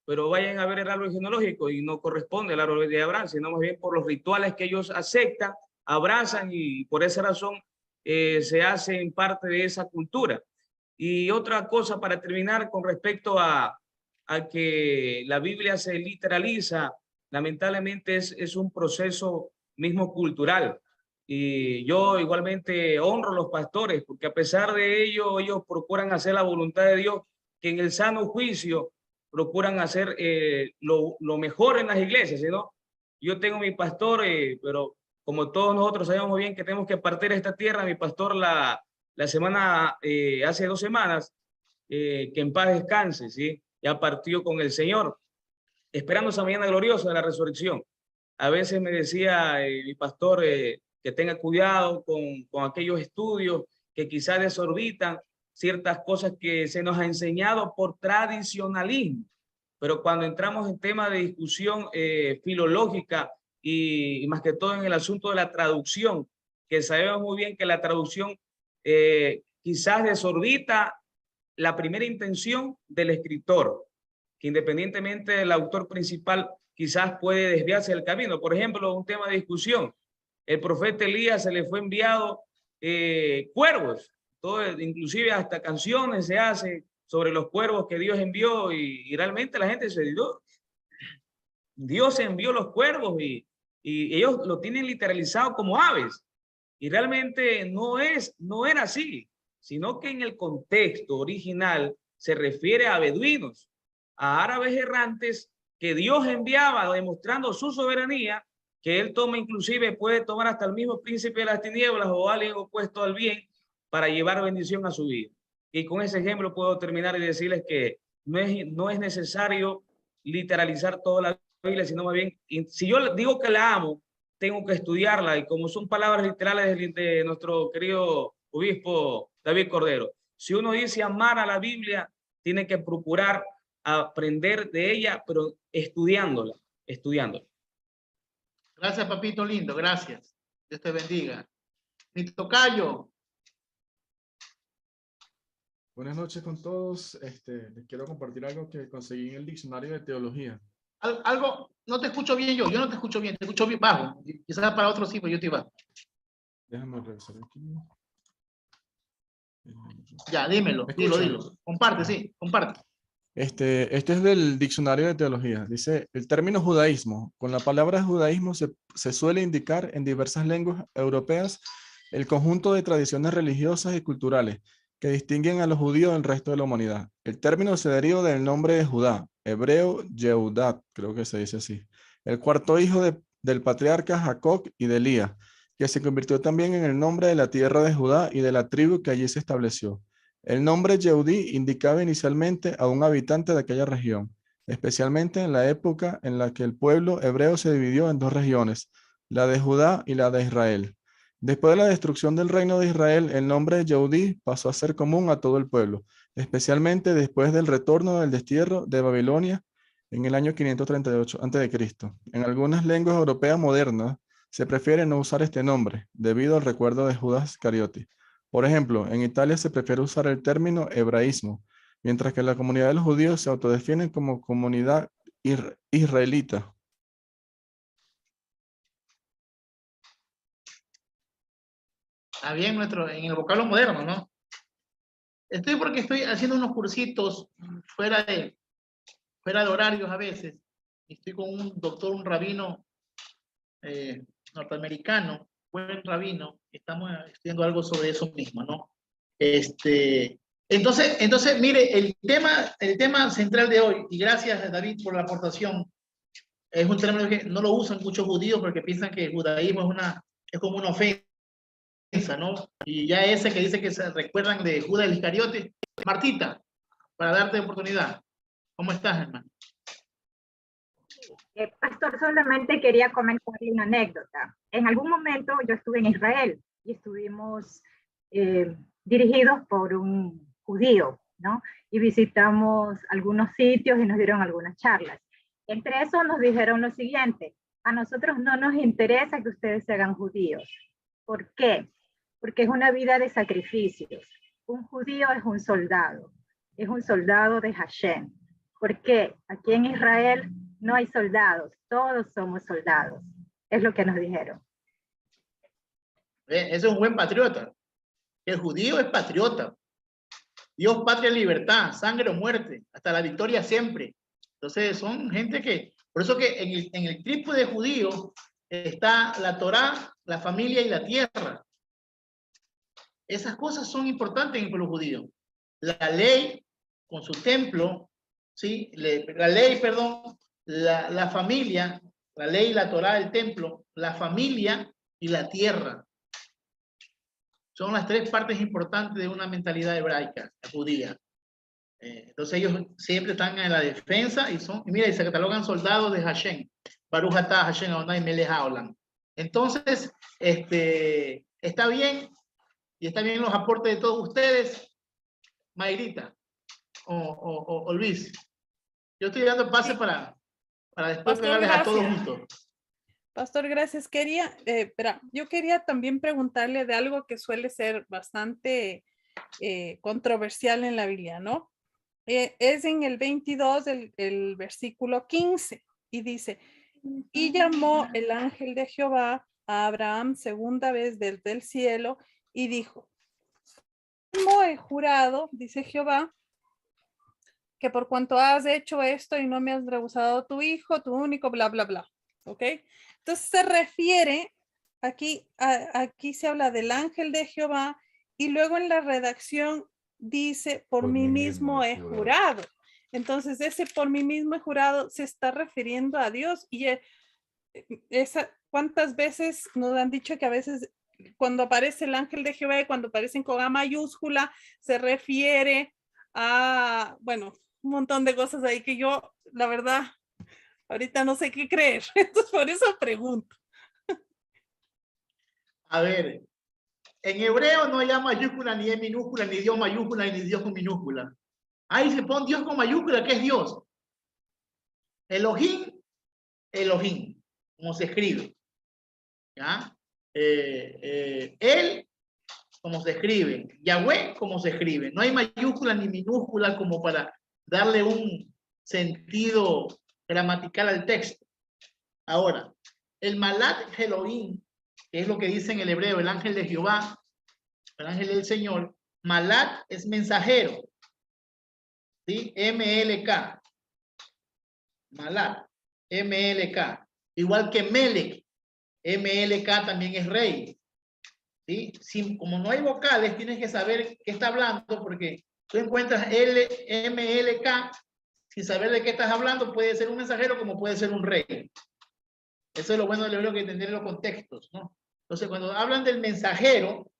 pero vayan a ver el árbol genealógico y no corresponde al árbol de Abraham, sino más bien por los rituales que ellos aceptan, abrazan, y por esa razón se hacen parte de esa cultura. Y otra cosa para terminar con respecto a que la Biblia se literaliza, lamentablemente es un proceso mismo cultural. Y yo igualmente honro a los pastores, porque a pesar de ello, ellos procuran hacer la voluntad de Dios, que en el sano juicio procuran hacer lo mejor en las iglesias, ¿no? Yo tengo mi pastor, pero como todos nosotros sabemos bien que tenemos que partir a esta tierra, mi pastor la semana, hace 2 semanas, que en paz descanse, ¿sí? Ya partió con el Señor, esperando esa mañana gloriosa de la resurrección. A veces me decía mi pastor que tenga cuidado con aquellos estudios que quizás desorbitan ciertas cosas que se nos ha enseñado por tradicionalismo. Pero cuando entramos en temas de discusión filológica y más que todo en el asunto de la traducción, que sabemos muy bien que la traducción quizás desorbita la primera intención del escritor, que independientemente del autor principal quizás puede desviarse del camino. Por ejemplo, un tema de discusión, el profeta Elías se le fue enviado cuervos, todo, inclusive hasta canciones se hace sobre los cuervos que Dios envió, y realmente la gente se dio, Dios envió los cuervos y ellos lo tienen literalizado como aves, y realmente no era así, sino que en el contexto original se refiere a beduinos, a árabes errantes que Dios enviaba demostrando su soberanía, que él toma, inclusive puede tomar hasta el mismo príncipe de las tinieblas o alguien opuesto al bien para llevar bendición a su vida. Y con ese ejemplo puedo terminar y decirles que no es necesario literalizar toda la Biblia, sino más bien, si yo digo que la amo, tengo que estudiarla, y como son palabras literales de nuestro querido obispo David Cordero, si uno dice amar a la Biblia, tiene que procurar aprender de ella, pero estudiándola. Gracias, papito lindo, gracias. Dios te bendiga. Mi tocayo. Buenas noches con todos. Les quiero compartir algo que conseguí en el diccionario de teología. Algo, no te escucho bien yo no te escucho bien, te escucho bien bajo. Quizás para otro sí, pero yo estoy bajo. Déjame revisar aquí. Ya, dímelo, dilo. Comparte, sí, comparte. Este es del diccionario de teología. Dice, el término judaísmo. Con la palabra judaísmo se suele indicar en diversas lenguas europeas el conjunto de tradiciones religiosas y culturales que distinguen a los judíos del resto de la humanidad. El término se deriva del nombre de Judá, hebreo Yehudat, creo que se dice así, el cuarto hijo del patriarca Jacob y de Lía, que se convirtió también en el nombre de la tierra de Judá y de la tribu que allí se estableció. El nombre Yehudí indicaba inicialmente a un habitante de aquella región, especialmente en la época en la que el pueblo hebreo se dividió en dos regiones, la de Judá y la de Israel. Después de la destrucción del reino de Israel, el nombre Yehudí pasó a ser común a todo el pueblo, especialmente después del retorno del destierro de Babilonia en el año 538 a.C. En algunas lenguas europeas modernas se prefiere no usar este nombre, debido al recuerdo de Judas Iscariote. Por ejemplo, en Italia se prefiere usar el término hebraísmo, mientras que la comunidad de los judíos se autodefine como comunidad israelita. Está bien en el vocablo moderno, ¿no? Porque estoy haciendo unos cursitos fuera de horarios a veces. Estoy con un doctor, un rabino norteamericano, buen rabino. Estamos estudiando algo sobre eso mismo, ¿no? Entonces, mire, el tema central de hoy, y gracias David por la aportación, es un término que no lo usan muchos judíos porque piensan que el judaísmo es como una ofensa, ¿no? Y ya ese que dice que se recuerdan de Judas Iscariote. Martita, para darte oportunidad. ¿Cómo estás, hermano? Pastor, solamente quería comentarle una anécdota. En algún momento yo estuve en Israel y estuvimos dirigidos por un judío, ¿no? Y visitamos algunos sitios y nos dieron algunas charlas. Entre eso nos dijeron lo siguiente: a nosotros no nos interesa que ustedes se hagan judíos. ¿Por qué? Porque es una vida de sacrificios. Un judío es un soldado de Hashem. ¿Por qué? Aquí en Israel no hay soldados, todos somos soldados. Es lo que nos dijeron. Ese es un buen patriota. El judío es patriota. Dios, patria, libertad, sangre o muerte, hasta la victoria siempre. Entonces son gente que, por eso que en el trípode judío está la Torá, la familia y la tierra. Esas cosas son importantes en el pueblo judío. La ley con su templo, ¿sí? La familia, la ley, la Torá, el templo, la familia y la tierra. Son las tres partes importantes de una mentalidad hebraica, judía. Entonces ellos siempre están en la defensa y mira, y se catalogan soldados de Hashem. Baruch atah Hashem Adonai melech haolam. Entonces, está bien, y están bien los aportes de todos ustedes. Mayrita o Luis. Yo estoy dando pase para después pegarles a todos juntos. Pastor, gracias. Yo quería también preguntarle de algo que suele ser bastante controversial en la Biblia, ¿no? Es en el 22, el versículo 15, y dice: y llamó el ángel de Jehová a Abraham segunda vez desde el cielo y dijo: no he jurado, dice Jehová, que por cuanto has hecho esto y no me has rehusado tu hijo, tu único, bla, bla, bla. ¿Ok? Entonces se refiere, aquí se habla del ángel de Jehová, y luego en la redacción dice: por mí mismo he jurado. Entonces ese por mí mismo he jurado se está refiriendo a Dios. Y ¿cuántas veces nos han dicho que a veces cuando aparece el ángel de Jehová y cuando aparecen con A mayúscula se refiere a, bueno, un montón de cosas ahí que yo, la verdad, ahorita no sé qué creer. Entonces, por eso pregunto. A ver, en hebreo no hay A mayúscula, ni E minúscula, ni Dios mayúscula, ni Dios con minúscula. Ahí se pone Dios con mayúscula, que es Dios. Elohim, Elohim, como se escribe. ¿Ya? Él, como se escribe. Yahweh, como se escribe. No hay mayúscula ni minúscula como para darle un sentido gramatical al texto. Ahora, el Malat Elohim, que es lo que dice en el hebreo, el ángel de Jehová, el ángel del Señor. Malat es mensajero. ¿Sí? MLK. Malat. MLK. Igual que Melech. MLK también es rey. ¿Sí? Como no hay vocales, tienes que saber qué está hablando, porque tú encuentras MLK, sin saber de qué estás hablando, puede ser un mensajero como puede ser un rey. Eso es lo bueno del hebreo, que entender los contextos, ¿no? Entonces, cuando hablan del mensajero,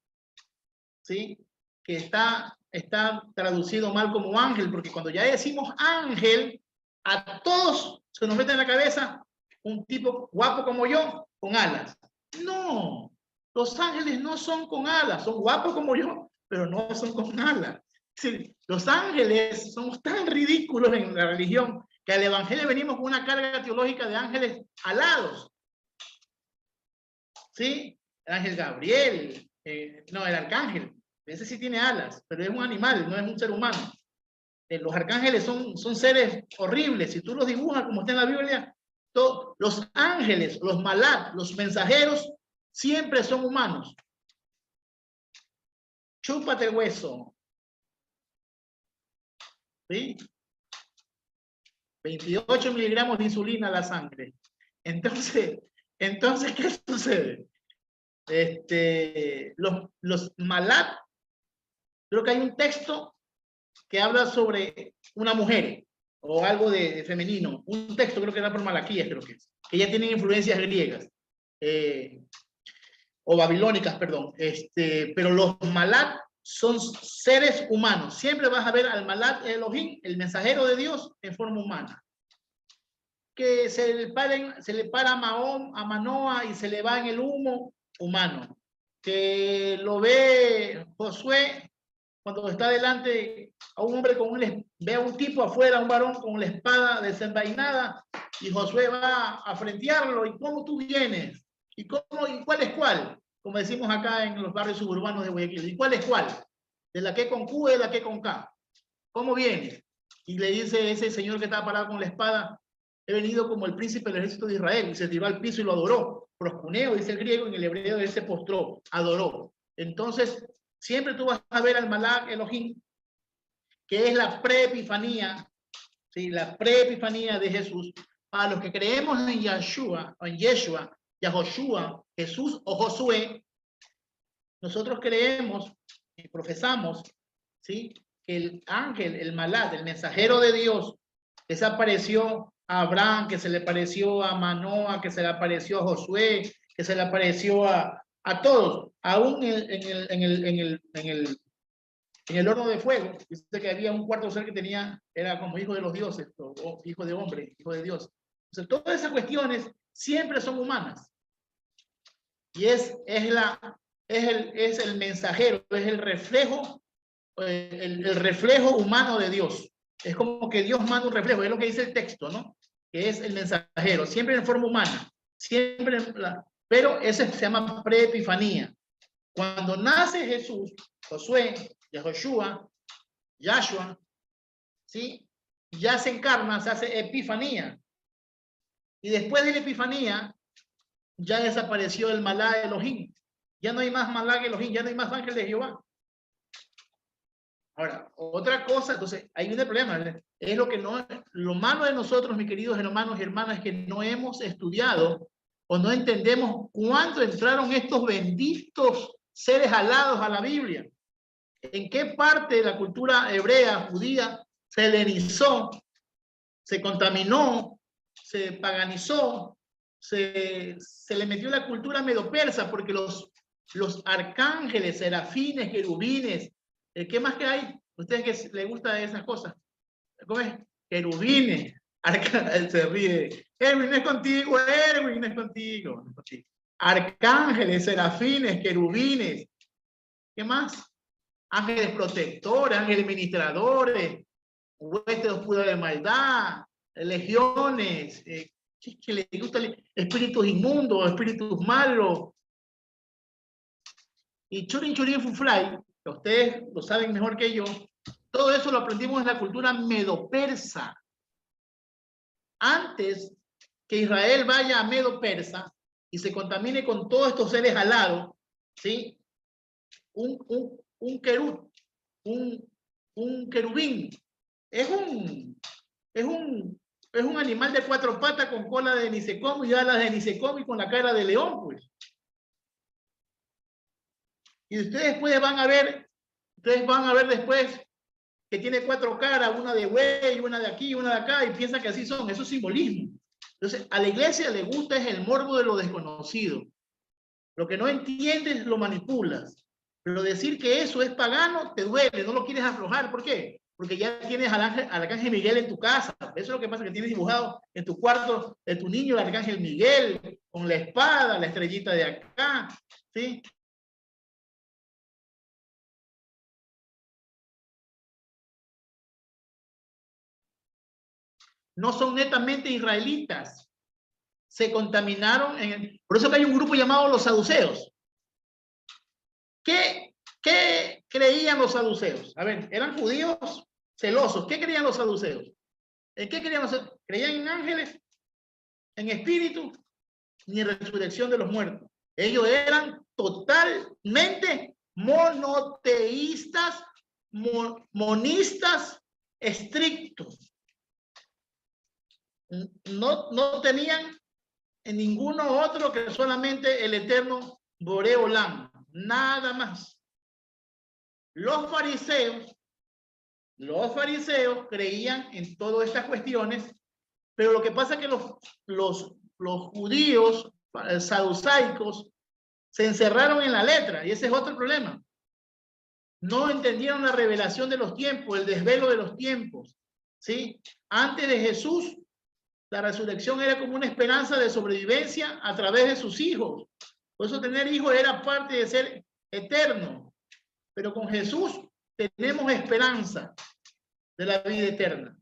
¿sí? Que está traducido mal como ángel, porque cuando ya decimos ángel, a todos se nos mete en la cabeza un tipo guapo como yo, con alas. No, los ángeles no son con alas, son guapos como yo, pero no son con alas. Sí, los ángeles somos tan ridículos en la religión que al evangelio venimos con una carga teológica de ángeles alados. ¿Sí? El ángel Gabriel, no, el arcángel, ese sí tiene alas, pero es un animal, no es un ser humano. Los arcángeles son seres horribles. Si tú los dibujas como está en la Biblia, los ángeles, los malat, los mensajeros, siempre son humanos. Chúpate el hueso. ¿Sí? 28 miligramos de insulina a la sangre. Entonces, ¿qué sucede? Los malat, creo que hay un texto que habla sobre una mujer o algo de femenino. Un texto, creo que era por Malaquías, creo que ya tienen influencias griegas o babilónicas, perdón. Pero los malat son seres humanos. Siempre vas a ver al Malat Elohim, el mensajero de Dios, en forma humana. Que se le para a Manoa y se le va en el humo, humano. Que lo ve Josué cuando está delante a un hombre ve a un tipo afuera, un varón con la espada desenvainada, y Josué va a frentearlo. ¿Y cómo tú vienes? ¿Y cuál es cuál? Como decimos acá en los barrios suburbanos de Guayaquil. ¿Y cuál es cuál? ¿De la que con Q, de la que con K? ¿Cómo viene? Y le dice ese señor que estaba parado con la espada: he venido como el príncipe del ejército de Israel. Y se tiró al piso y lo adoró. Proscuneo, dice el griego, en el hebreo él se postró, adoró. Entonces, siempre tú vas a ver al Malak Elohim, que es la pre-epifanía, ¿sí? La pre-epifanía de Jesús. Para los que creemos en Yeshua, Yahoshua, Jesús o Josué, nosotros creemos y profesamos, ¿sí? Que el ángel, el Malak, el mensajero de Dios, desapareció a Abraham, que se le pareció a Manoa, que se le apareció a Josué, que se le apareció a todos, aún en el horno de fuego. Dice que había un cuarto ser que era como hijo de los dioses, o hijo de hombre, hijo de Dios. Entonces, todas esas cuestiones siempre son humanas. Y es el mensajero, es el reflejo, el reflejo humano de Dios. Es como que Dios manda un reflejo, es lo que dice el texto, ¿no? Que es el mensajero, siempre en forma humana, siempre pero ese se llama pre-epifanía. Cuando nace Jesús, Josué, Yahoshua, Yahshua, ¿sí? Ya se encarna, se hace epifanía. Y después de la epifanía, ya desapareció el Malá Elohim. Ya no hay más Malá Elohim, ya no hay más ángel de Jehová. Ahora, otra cosa, entonces, ahí viene el problema, ¿verdad? Es lo malo de nosotros, mis queridos hermanos y hermanas, es que no hemos estudiado o no entendemos cuándo entraron estos benditos seres alados a la Biblia. ¿En qué parte de la cultura hebrea, judía, se helenizó, se contaminó, se paganizó, se le metió la cultura medo-persa? Porque los arcángeles, serafines, querubines, ¿qué más que hay? ¿Ustedes que les gusta esas cosas? ¿cómo es? Querubines, él se ríe. Erwin no es contigo, Erwin no es contigo, no es contigo. Arcángeles, serafines, querubines. ¿Qué más? Ángeles protectores, ángeles ministradores, huestes oscuras de maldad, legiones, que le gusta espíritus inmundos, espíritus malos. Y Churin Churin Fuflay, que ustedes lo saben mejor que yo, todo eso lo aprendimos en la cultura medo-persa. Antes que Israel vaya a Medo-Persa y se contamine con todos estos seres alados, ¿sí? Un querubín es un animal de 4 patas con cola de ni sé cómo y alas de ni sé cómo y con la cara de león, pues. Y ustedes pues van a ver después que tiene 4 caras, una de buey, una de aquí, una de acá, y piensan que así son. Eso es simbolismo. Entonces, a la iglesia le gusta es el morbo de lo desconocido. Lo que no entiendes lo manipulas. Pero decir que eso es pagano te duele, no lo quieres aflojar. ¿Por qué? Porque ya tienes al arcángel Miguel en tu casa. Eso es lo que pasa, que tienes dibujado en tu cuarto de tu niño el arcángel Miguel, con la espada, la estrellita de acá, ¿sí? No son netamente israelitas. Se contaminaron. Por eso que hay un grupo llamado los saduceos. ¿Qué creían los saduceos? A ver, eran judíos celosos. ¿Qué creían los saduceos? ¿En qué creían los saduceos? ¿Creían en ángeles, en espíritu, ni en resurrección de los muertos? Ellos eran totalmente monoteístas, monistas estrictos. No tenían en ninguno otro que solamente el eterno Boreolam, nada más. Los fariseos creían en todas estas cuestiones, pero lo que pasa es que los judíos saducaicos se encerraron en la letra, y ese es otro problema. No entendieron la revelación de los tiempos, el desvelo de los tiempos, ¿sí? Antes de Jesús, la resurrección era como una esperanza de sobrevivencia a través de sus hijos. Por eso tener hijos era parte de ser eterno. Pero con Jesús tenemos esperanza de la vida eterna.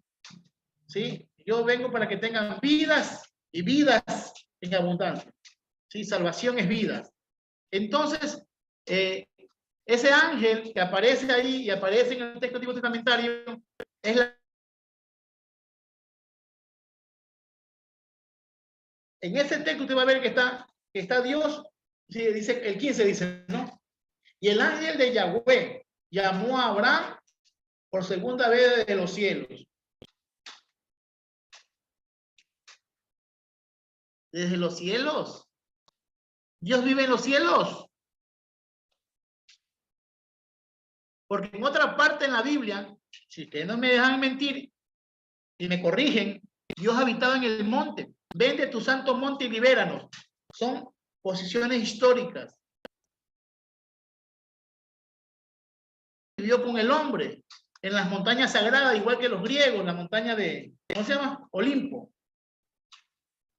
¿Sí? Yo vengo para que tengan vidas y vidas en abundancia. ¿Sí? Salvación es vida. Entonces, ese ángel que aparece ahí y aparece en el texto antiguo testamentario es la... En ese texto usted va a ver que está Dios, sí, dice, el 15 dice, ¿no? Y el ángel de Yahweh llamó a Abraham por segunda vez desde los cielos. Desde los cielos. Dios vive en los cielos. Porque en otra parte en la Biblia, si ustedes no me dejan mentir y me corrigen, Dios habitaba en el monte. Vende tu santo monte y libéranos. Son posiciones históricas. Vivió con el hombre en las montañas sagradas, igual que los griegos, la montaña de, ¿cómo se llama? Olimpo.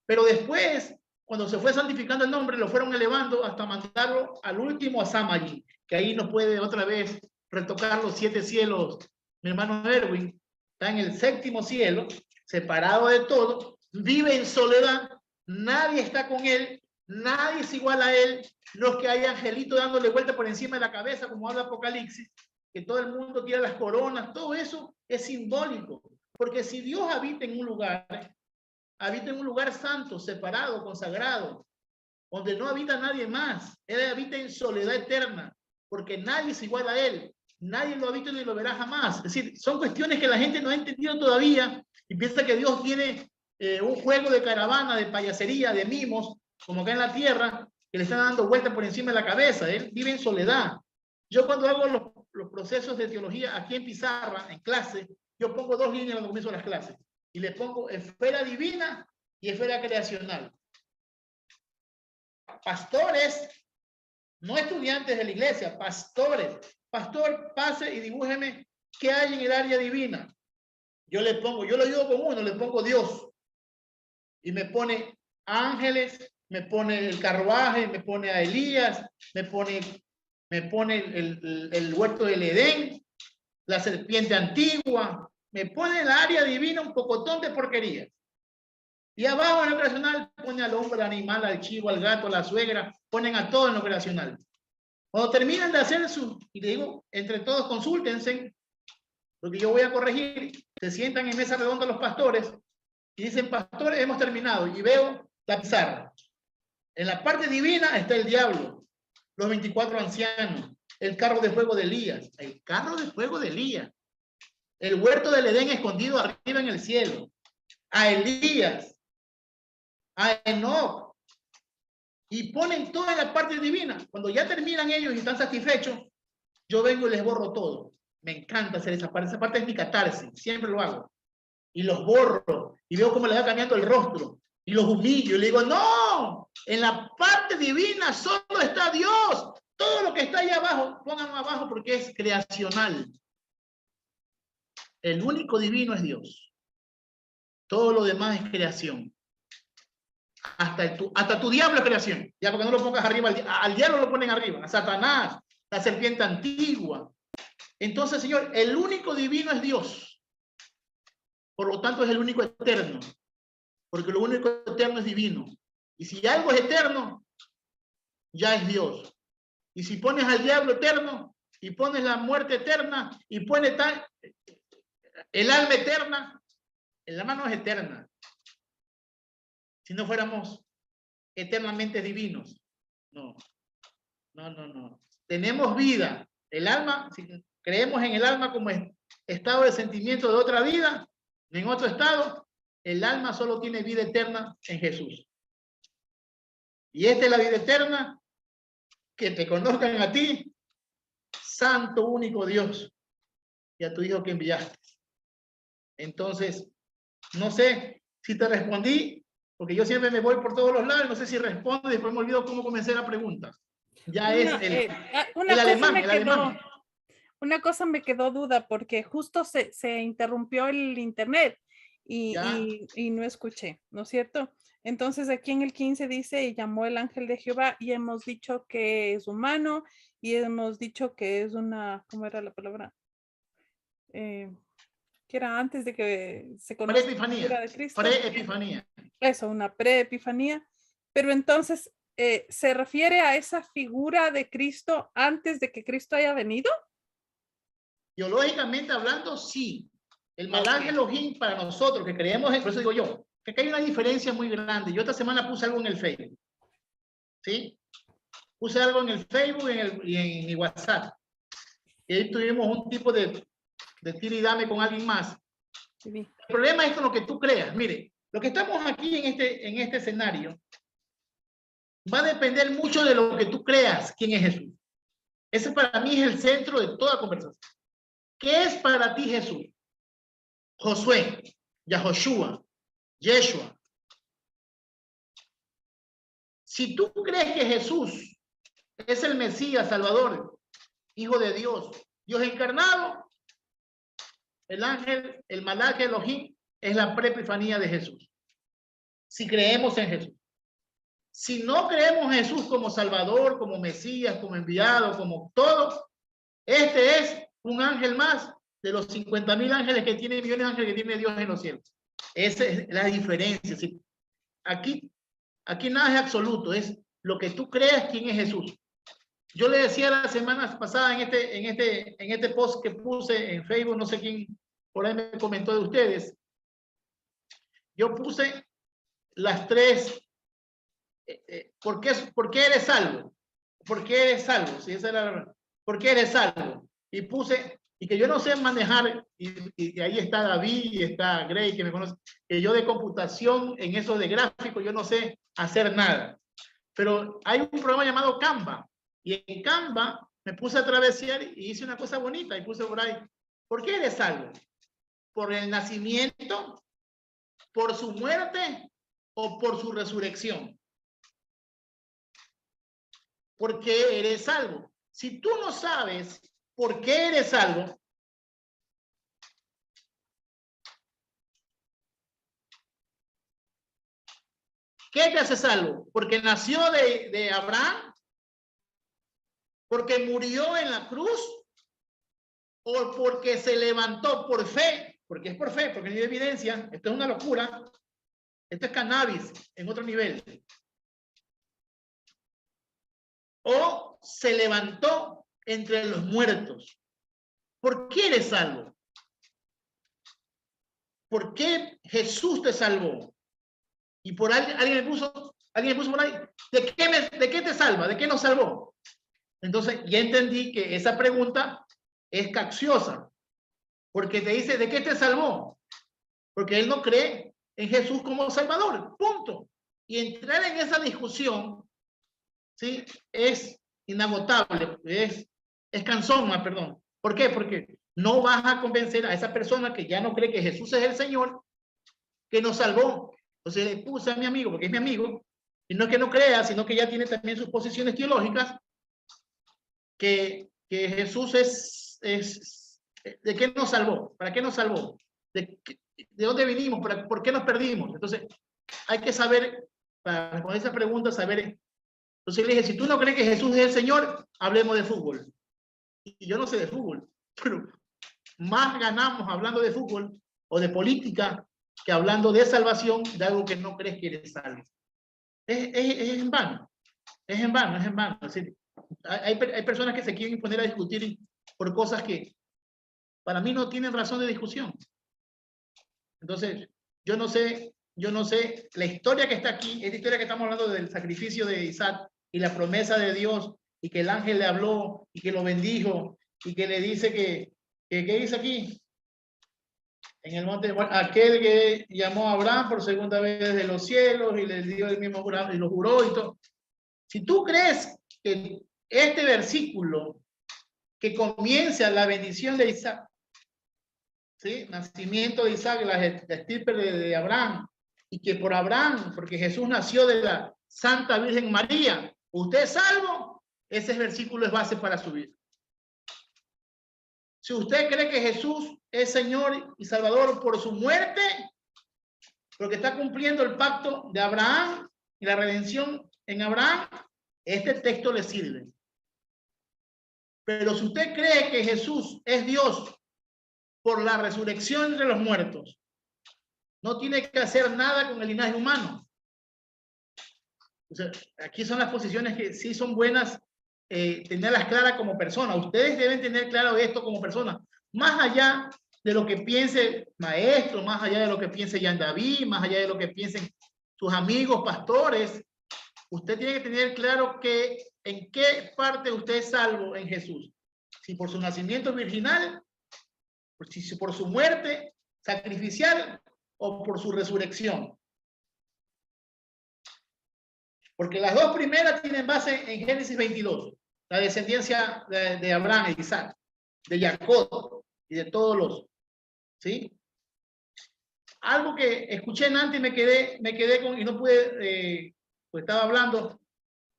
Pero después, cuando se fue santificando el nombre, lo fueron elevando hasta mandarlo al último a Samarí, que ahí nos puede otra vez retocar los 7 cielos. Mi hermano Erwin está en el 7º cielo, separado de todo, vive en soledad, nadie está con él, nadie es igual a él, no es que haya angelitos dándole vuelta por encima de la cabeza, como habla Apocalipsis, que todo el mundo tira las coronas, todo eso es simbólico, porque si Dios habita en un lugar santo, separado, consagrado, donde no habita nadie más, él habita en soledad eterna, porque nadie es igual a él, nadie lo habita ni lo verá jamás. Es decir, son cuestiones que la gente no ha entendido todavía y piensa que Dios tiene un juego de caravana, de payasería, de mimos, como acá en la tierra, que le están dando vueltas por encima de la cabeza. Él vive en soledad. Yo cuando hago los procesos de teología aquí en pizarra, en clase, yo pongo 2 líneas al comienzo de las clases y le pongo esfera divina y esfera creacional. Pastores, no estudiantes de la iglesia, pastores. Pastor, pase y dibújeme qué hay en el área divina. yo lo ayudo con uno, le pongo Dios. Y me pone ángeles, me pone el carruaje, me pone a Elías, me pone el huerto del Edén, la serpiente antigua, me pone en la área divina un pocotón de porquerías. Y abajo en lo creacional pone al hombre, al animal, al chivo, al gato, a la suegra, ponen a todo en lo creacional. Cuando terminan de hacer eso, y le digo, entre todos consúltense, porque yo voy a corregir, se sientan en mesa redonda los pastores y dicen, pastores, hemos terminado. Y veo la pizarra. En la parte divina está el diablo, los 24 ancianos, el carro de fuego de Elías, el huerto del Edén escondido arriba en el cielo, a Elías, a Enoc, y ponen todo en la parte divina. Cuando ya terminan ellos y están satisfechos, yo vengo y les borro todo. Me encanta hacer esa parte es mi catarsis, siempre lo hago. Y los borro, y veo cómo les va cambiando el rostro, y los humillo, y le digo, no, en la parte divina solo está Dios. Todo lo que está ahí abajo, pónganlo abajo porque es creacional. El único divino es Dios. Todo lo demás es creación. Hasta tu diablo es creación. Ya porque no lo pongas arriba, al diablo lo ponen arriba, a Satanás, la serpiente antigua. Entonces, Señor, el único divino es Dios. Por lo tanto, es el único eterno. Porque lo único eterno es divino. Y si algo es eterno, ya es Dios. Y si pones al diablo eterno, y pones la muerte eterna, y pones el alma eterna, el alma no es eterna. Si no fuéramos eternamente divinos. No. Tenemos vida. El alma, si creemos en el alma como estado de sentimiento de otra vida, en otro estado, el alma solo tiene vida eterna en Jesús. Y esta es la vida eterna, que te conozcan a ti, santo único Dios, y a tu Hijo que enviaste. Entonces, no sé si te respondí, porque yo siempre me voy por todos los lados, no sé si respondo, después me olvido cómo comencé la pregunta. Ya es el alemán. Una cosa me quedó duda, porque justo se interrumpió el internet y no escuché, ¿no es cierto? Entonces aquí en el 15 dice, y llamó el ángel de Jehová, y hemos dicho que es humano, y hemos dicho que es una, ¿cómo era la palabra? Que era antes de que se conozca la figura de Cristo. Pre-epifanía. Eso, una pre-epifanía. Pero entonces, ¿se refiere a esa figura de Cristo antes de que Cristo haya venido? Teológicamente hablando, sí. El Malach Elohim para nosotros que creemos, por eso digo yo, que acá hay una diferencia muy grande. Yo esta semana puse algo en el Facebook. ¿Sí? Puse algo en el Facebook y en mi WhatsApp. Y ahí tuvimos un tipo de tira y dame con alguien más. Sí. El problema es con lo que tú creas. Mire, lo que estamos aquí en este escenario va a depender mucho de lo que tú creas quién es Jesús. Ese para mí es el centro de toda conversación. ¿Qué es para ti Jesús? Josué, Yahoshua, Yeshua. Si tú crees que Jesús es el Mesías, Salvador, Hijo de Dios, Dios encarnado, el ángel, el Malach Elohim, es la pre-epifanía de Jesús. Si creemos en Jesús. Si no creemos en Jesús como Salvador, como Mesías, como enviado, como todo, este es un ángel más de los 50,000 ángeles que tiene, millones de ángeles que tiene Dios en los cielos. Esa es la diferencia. ¿Sí? Aquí nada es absoluto, es lo que tú creas quién es Jesús. Yo le decía la semana pasada en este post que puse en Facebook, no sé quién por ahí me comentó de ustedes, yo puse las tres, ¿por qué eres salvo? ¿Por qué eres salvo? Sí, esa era la verdad. ¿Por qué eres salvo? Y puse, y que yo no sé manejar, y ahí está David, y está Grey, que me conoce, que yo de computación, en eso de gráfico, yo no sé hacer nada. Pero hay un programa llamado Canva, y en Canva me puse a travesear y hice una cosa bonita, y puse por ahí, ¿por qué eres salvo? ¿Por el nacimiento? ¿Por su muerte? ¿O por su resurrección? ¿Por qué eres salvo? Si tú no sabes por qué eres salvo, ¿Qué te hace salvo? ¿Porque nació de Abraham? ¿Porque murió en la cruz? ¿O porque se levantó por fe? Porque es por fe, porque no hay evidencia. Esto es una locura. Esto es cannabis en otro nivel. ¿O se levantó entre los muertos? ¿Por qué eres salvo? ¿Por qué Jesús te salvó? Y por alguien me puso por ahí, ¿de qué te salva? ¿De qué nos salvó? Entonces ya entendí que esa pregunta es capciosa, porque te dice, ¿de qué te salvó? Porque él no cree en Jesús como Salvador, punto. Y entrar en esa discusión, ¿sí? Es inagotable, es cansona, perdón. ¿Por qué? Porque no vas a convencer a esa persona que ya no cree que Jesús es el Señor, que nos salvó. Entonces le puse a mi amigo, porque es mi amigo, y no es que no crea, sino que ya tiene también sus posiciones teológicas, que Jesús ¿de qué nos salvó? ¿Para qué nos salvó? ¿De dónde vinimos? ¿Por qué nos perdimos? Entonces hay que saber, para responder esa pregunta, saber. Entonces le dije, si tú no crees que Jesús es el Señor, hablemos de fútbol. Y yo no sé de fútbol, pero más ganamos hablando de fútbol o de política que hablando de salvación, de algo que no crees que eres salvo. Es en vano. Es en vano, es en vano. Es decir, hay personas que se quieren poner a discutir por cosas que para mí no tienen razón de discusión. Entonces, yo no sé, la historia que está aquí, esta historia que estamos hablando del sacrificio de Isaac y la promesa de Dios, y que el ángel le habló, y que lo bendijo, y que le dice ¿qué dice aquí? En el monte, aquel que llamó a Abraham por segunda vez desde los cielos, y le dio el mismo juramento, y lo juró y todo. Si tú crees que este versículo que comienza la bendición de Isaac, ¿sí? Nacimiento de Isaac, la estirpe de Abraham, y que por Abraham, porque Jesús nació de la Santa Virgen María, usted es salvo, ese versículo es base para su vida. Si usted cree que Jesús es Señor y Salvador por su muerte, porque está cumpliendo el pacto de Abraham y la redención en Abraham, este texto le sirve. Pero si usted cree que Jesús es Dios por la resurrección de los muertos, no tiene que hacer nada con el linaje humano. O sea, aquí son las posiciones que sí son buenas tenerlas claras como persona. Ustedes deben tener claro esto como persona, más allá de lo que piense maestro, más allá de lo que piense Jan David, más allá de lo que piensen sus amigos pastores. Usted tiene que tener claro que en qué parte usted es salvo en Jesús. Si por su nacimiento virginal, si por su muerte sacrificial o por su resurrección. Porque las dos primeras tienen base en Génesis 22, la descendencia de Abraham y Isaac, de Jacob y de todos los, ¿sí? Algo que escuché antes y me quedé con, y no pude, pues estaba hablando,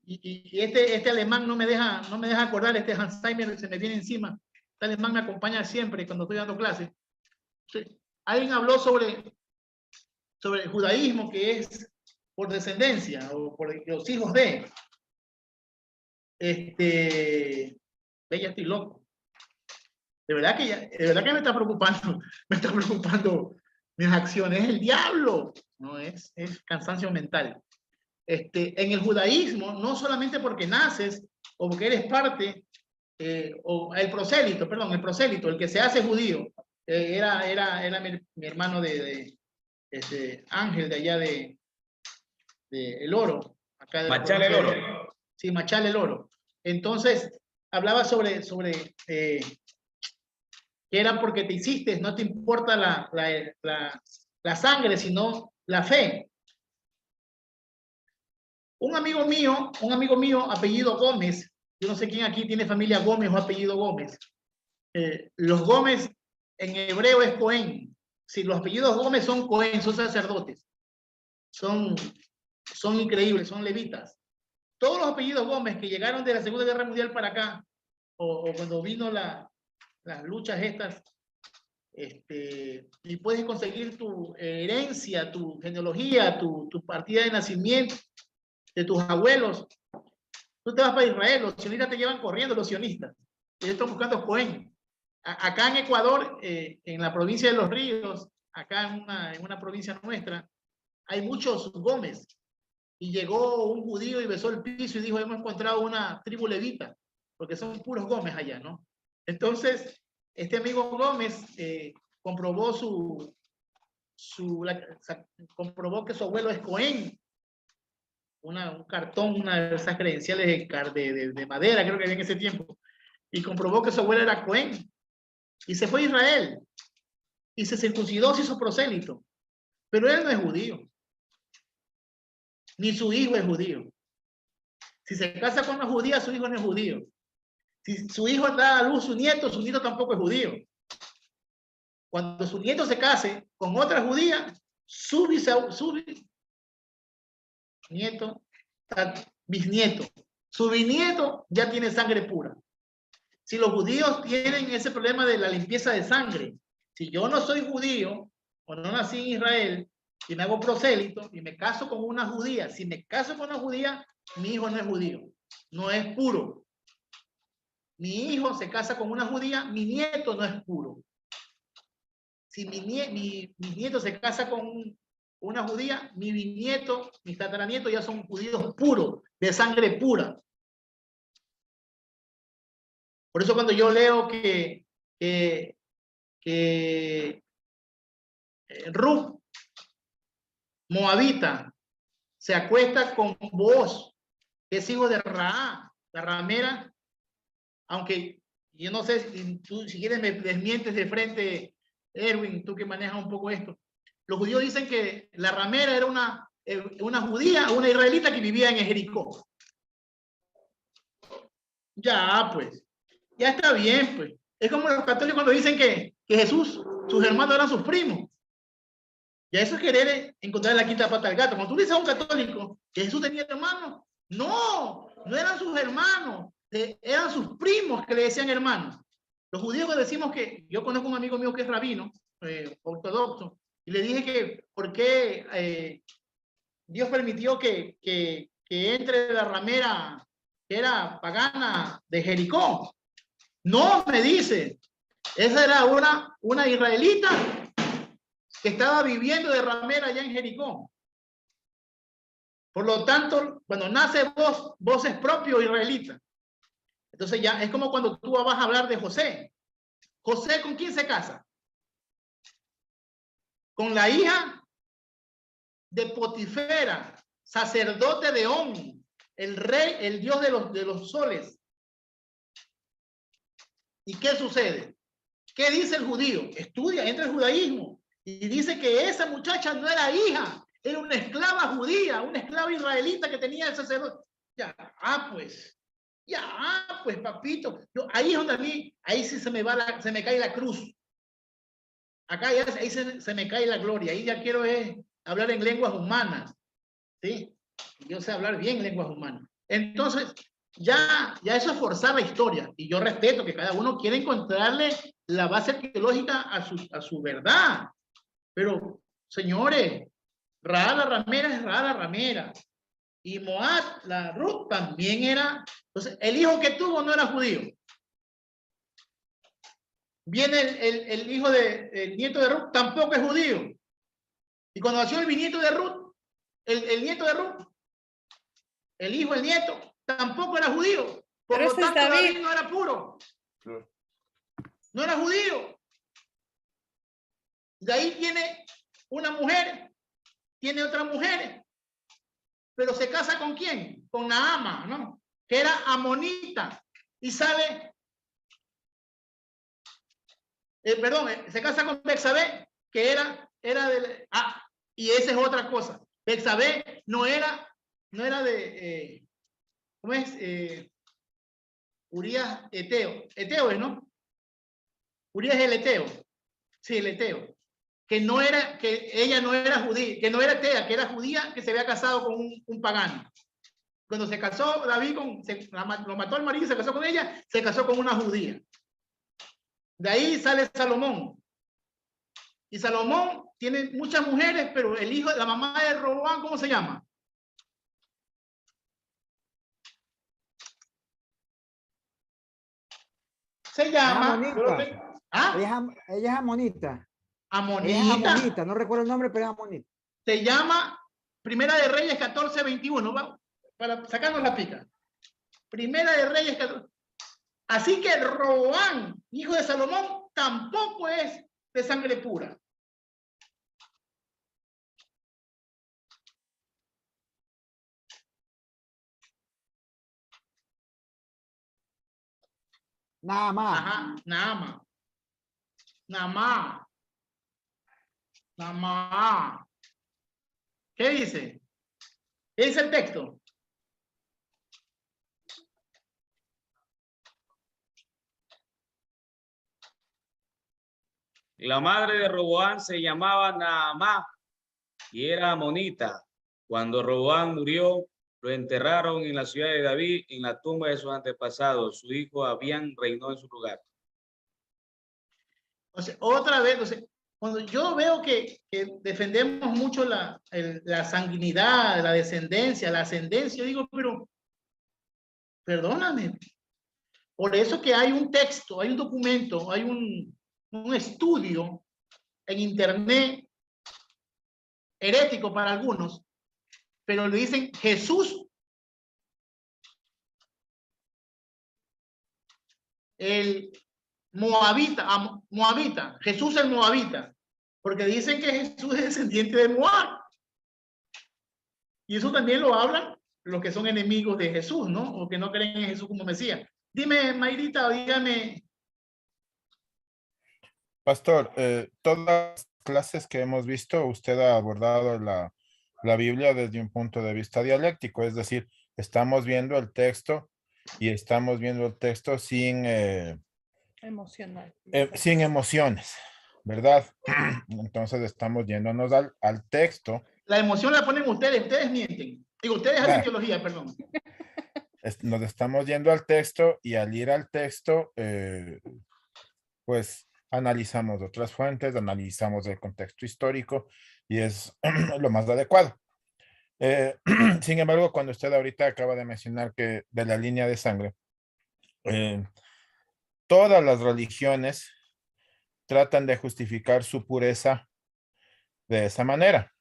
y este alemán no me deja acordar, este Alzheimer se me viene encima. Este alemán me acompaña siempre cuando estoy dando clases. Sí. Alguien habló sobre el judaísmo, que es por descendencia o por los hijos de. Ya estoy loco. De verdad que me está preocupando mis acciones. Es el diablo, no es cansancio mental. En el judaísmo, no solamente porque naces o porque eres parte, o el prosélito, el que se hace judío, era mi hermano de Ángel de allá de El Oro. Acá de Machal El Oro. Sí, Machal El Oro. Entonces, hablaba sobre que era porque te hiciste, no te importa la sangre, sino la fe. Un amigo mío, apellido Gómez, yo no sé quién aquí tiene familia Gómez o apellido Gómez. Los Gómez en hebreo es Cohen. Si los apellidos Gómez son Cohen, son sacerdotes. Son increíbles, son levitas. Todos los apellidos Gómez que llegaron de la Segunda Guerra Mundial para acá, o cuando vino las luchas estas, y puedes conseguir tu herencia, tu genealogía, tu partida de nacimiento de tus abuelos. Tú te vas para Israel, los sionistas te llevan corriendo, los sionistas. Ellos están buscando Cohen. Acá en Ecuador, en la provincia de Los Ríos, acá en una provincia nuestra, hay muchos Gómez. Y llegó un judío y besó el piso y dijo, hemos encontrado una tribu levita, porque son puros Gómez allá, ¿no? Entonces, este amigo Gómez comprobó comprobó que su abuelo es Cohen. Un cartón, una de esas credenciales de madera, creo que había en ese tiempo. Y comprobó que su abuelo era Cohen. Y se fue a Israel. Y se circuncidó, se hizo prosélito. Pero él no es judío. Ni su hijo es judío. Si se casa con una judía, su hijo no es judío. Si su hijo da a luz su nieto tampoco es judío. Cuando su nieto se case con otra judía, su nieto, bisnieto, su bisnieto ya tiene sangre pura. Si los judíos tienen ese problema de la limpieza de sangre, si yo no soy judío o no nací en Israel y me hago prosélito y me caso con una judía, si me caso con una judía, mi hijo no es judío, no es puro. Mi hijo se casa con una judía, mi nieto no es puro. Si mi nieto se casa con una judía, mi bisnieto, mis tataranietos ya son judíos puros, de sangre pura. Por eso cuando yo leo que Ruth, moabita, se acuesta con Booz, que es hijo de Raá, la ramera, aunque yo no sé, tú, si quieres me desmientes de frente, Erwin, tú que manejas un poco esto. Los judíos dicen que la ramera era una judía, una israelita que vivía en Jericó. Ya, pues. Ya está bien, pues. Es como los católicos cuando dicen que Jesús, sus hermanos eran sus primos. Ya eso es querer encontrar la quinta pata al gato. Cuando tú dices a un católico que Jesús tenía hermanos, no eran sus hermanos, eran sus primos que le decían hermanos. Los judíos decimos que, yo conozco un amigo mío que es rabino, ortodoxo, y le dije que por qué Dios permitió que entre la ramera que era pagana de Jericó. No, me dice, esa era una israelita que estaba viviendo de ramera allá en Jericó. Por lo tanto, cuando nace vos es propio israelita. Entonces ya es como cuando tú vas a hablar de José. José, ¿con quién se casa? Con la hija de Potifera, sacerdote de On, el rey, el dios de los soles. ¿Y qué sucede? ¿Qué dice el judío? Estudia, entra el judaísmo y dice que esa muchacha no era hija, era una esclava judía, una esclava israelita que tenía el sacerdote. Ya, pues, papito. Ahí es donde a mí, ahí sí se me cae la cruz. Acá ya, ahí se me cae la gloria. Ahí ya quiero hablar en lenguas humanas. ¿Sí? Yo sé hablar bien lenguas humanas. Entonces, ya eso es forzar la historia. Y yo respeto que cada uno quiere encontrarle la base arqueológica a su verdad. Pero, señores, Rahab la ramera es Rahab la ramera. Y Moab, la Ruth, también era. Entonces, el hijo que tuvo no era judío. Viene el hijo el nieto de Ruth, tampoco es judío. Y cuando nació el bisnieto de Ruth, el nieto de Ruth, el hijo, el nieto, tampoco era judío. Por lo tanto, David no era puro. No era judío. De ahí tiene una mujer, tiene otra mujer, pero se casa ¿con quién? Con Naama, ¿no? Que era amonita. Y sale, se casa con Betsabé, que era de, y esa es otra cosa. Betsabé no era de, ¿cómo es? Urías Eteo. Eteo es, ¿no? Urías el Eteo. Sí, el Eteo. Que ella no era judía, que no era Etea, que era judía, que se había casado con un pagano. Cuando se casó David, lo mató al marido y se casó con ella, se casó con una judía. De ahí sale Salomón. Y Salomón tiene muchas mujeres, pero el hijo de la mamá de Roboam, ¿cómo se llama? Se llama... Amonita. ¿Ah? Ella es Amonita. Amonita. Ella es Amonita, no recuerdo el nombre, pero es Amonita. Se llama Primera de Reyes 14:21, ¿va? Para sacarnos la pica. Primera de Reyes 14. Así que Roboam, hijo de Salomón, tampoco es de sangre pura. Nada más. Ajá, nada más. Nada más. Nada más. ¿Qué dice? ¿Qué dice el texto? La madre de Roboam se llamaba Naamá y era amonita. Cuando Roboam murió, lo enterraron en la ciudad de David, en la tumba de sus antepasados. Su hijo Abián reinó en su lugar. O sea, otra vez, o sea, cuando yo veo que defendemos mucho la sanguinidad, la descendencia, la ascendencia, digo, pero perdóname. Por eso que hay un texto, hay un documento, hay un estudio en internet herético para algunos, pero le dicen Jesús el moabita, Jesús el moabita, porque dicen que Jesús es descendiente de Moab. Y eso también lo hablan los que son enemigos de Jesús, ¿no? O que no creen en Jesús como Mesías. Dime, Mayrita, dígame. Pastor, todas las clases que hemos visto, usted ha abordado la Biblia desde un punto de vista dialéctico, es decir, estamos viendo el texto y estamos viendo el texto sin emociones, ¿verdad? Entonces estamos yéndonos al texto. La emoción la ponen ustedes mienten. Digo, ustedes hacen teología, perdón. Nos estamos yendo al texto y al ir al texto, pues analizamos otras fuentes, analizamos el contexto histórico y es lo más adecuado. Sin embargo, cuando usted ahorita acaba de mencionar que de la línea de sangre, todas las religiones tratan de justificar su pureza de esa manera.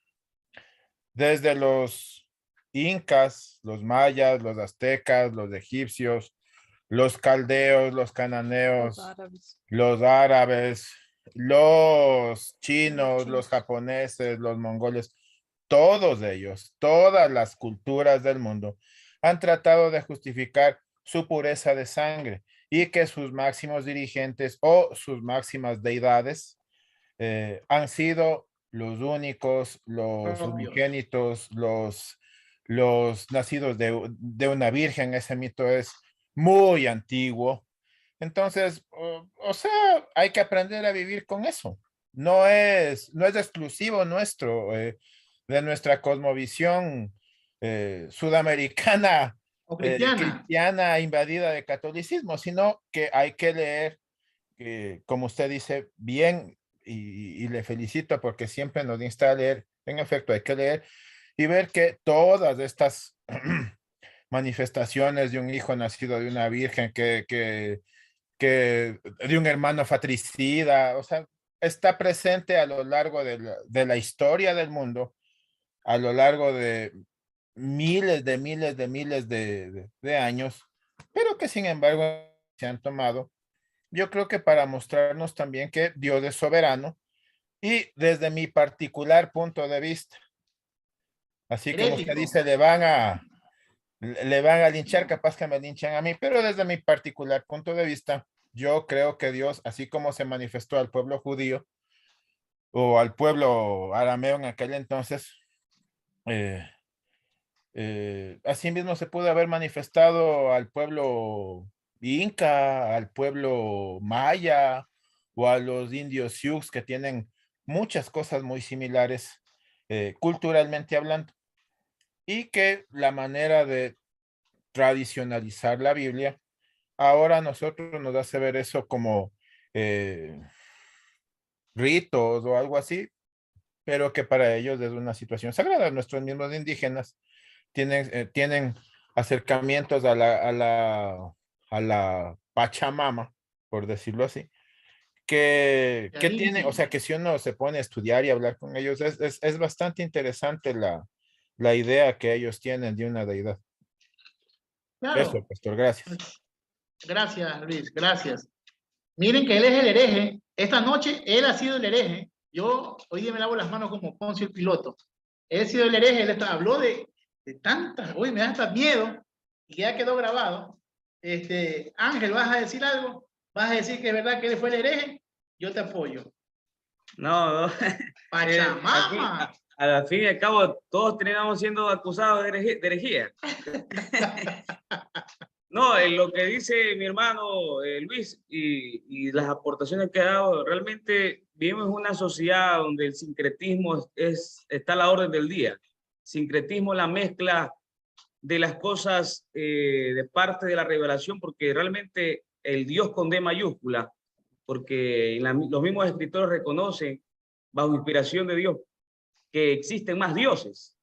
Desde los incas, los mayas, los aztecas, los egipcios, los caldeos, los cananeos, los árabes, los chinos, los japoneses, los mongoles, todos ellos, todas las culturas del mundo han tratado de justificar su pureza de sangre y que sus máximos dirigentes o sus máximas deidades han sido los únicos, los unigénitos, los nacidos de una virgen. Ese mito es muy antiguo. Entonces, o sea, hay que aprender a vivir con eso. No es exclusivo nuestro, de nuestra cosmovisión sudamericana, cristiana invadida de catolicismo, sino que hay que leer, como usted dice, bien, y le felicito porque siempre nos insta a leer. En efecto, hay que leer y ver que todas estas manifestaciones de un hijo nacido de una virgen, que de un hermano fratricida, o sea, está presente a lo largo de la historia del mundo, a lo largo de miles de años, pero que sin embargo se han tomado, yo creo que para mostrarnos también que Dios es soberano y desde mi particular punto de vista, así como usted dice, le van a linchar, capaz que me linchan a mí, pero desde mi particular punto de vista, yo creo que Dios, así como se manifestó al pueblo judío o al pueblo arameo en aquel entonces, así mismo se pudo haber manifestado al pueblo inca, al pueblo maya o a los indios sioux, que tienen muchas cosas muy similares culturalmente hablando, y que la manera de tradicionalizar la Biblia ahora a nosotros nos hace ver eso como ritos o algo así, pero que para ellos es una situación sagrada. Nuestros mismos indígenas tienen acercamientos a la Pachamama, por decirlo así, que tiene, o sea, que si uno se pone a estudiar y hablar con ellos, es bastante interesante la idea que ellos tienen de una deidad. Claro. Eso, pastor, gracias. Gracias, Luis, gracias. Miren que él es el hereje. Esta noche él ha sido el hereje. Yo hoy día me lavo las manos como Poncio el Piloto. Él ha sido el hereje, habló de tantas, hoy me da hasta miedo, y ya quedó grabado. Ángel, ¿vas a decir algo? ¿Vas a decir que es verdad que él fue el hereje? Yo te apoyo. No, no. Pachamama. A la fin y al cabo, todos terminamos siendo acusados de herejía. No, lo que dice mi hermano Luis y las aportaciones que ha dado, realmente vivimos en una sociedad donde el sincretismo está a la orden del día. Sincretismo, la mezcla de las cosas de parte de la revelación, porque realmente el Dios con D mayúscula, porque los mismos escritores reconocen, bajo inspiración de Dios, que existen más dioses,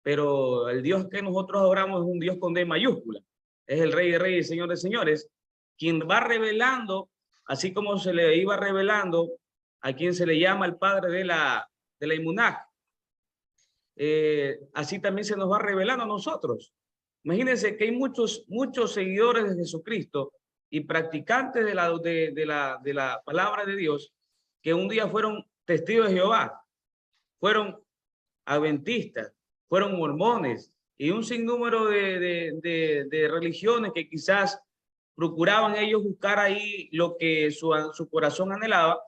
pero el Dios que nosotros adoramos es un Dios con D mayúscula. Es el Rey de Reyes y Señor de Señores, quien va revelando, así como se le iba revelando a quien se le llama el padre de la Imunaj. Así también se nos va revelando a nosotros. Imagínense que hay muchos seguidores de Jesucristo y practicantes de la palabra de Dios que un día fueron testigos de Jehová, fueron adventistas, fueron mormones, y un sinnúmero de religiones que quizás procuraban ellos buscar ahí lo que su corazón anhelaba,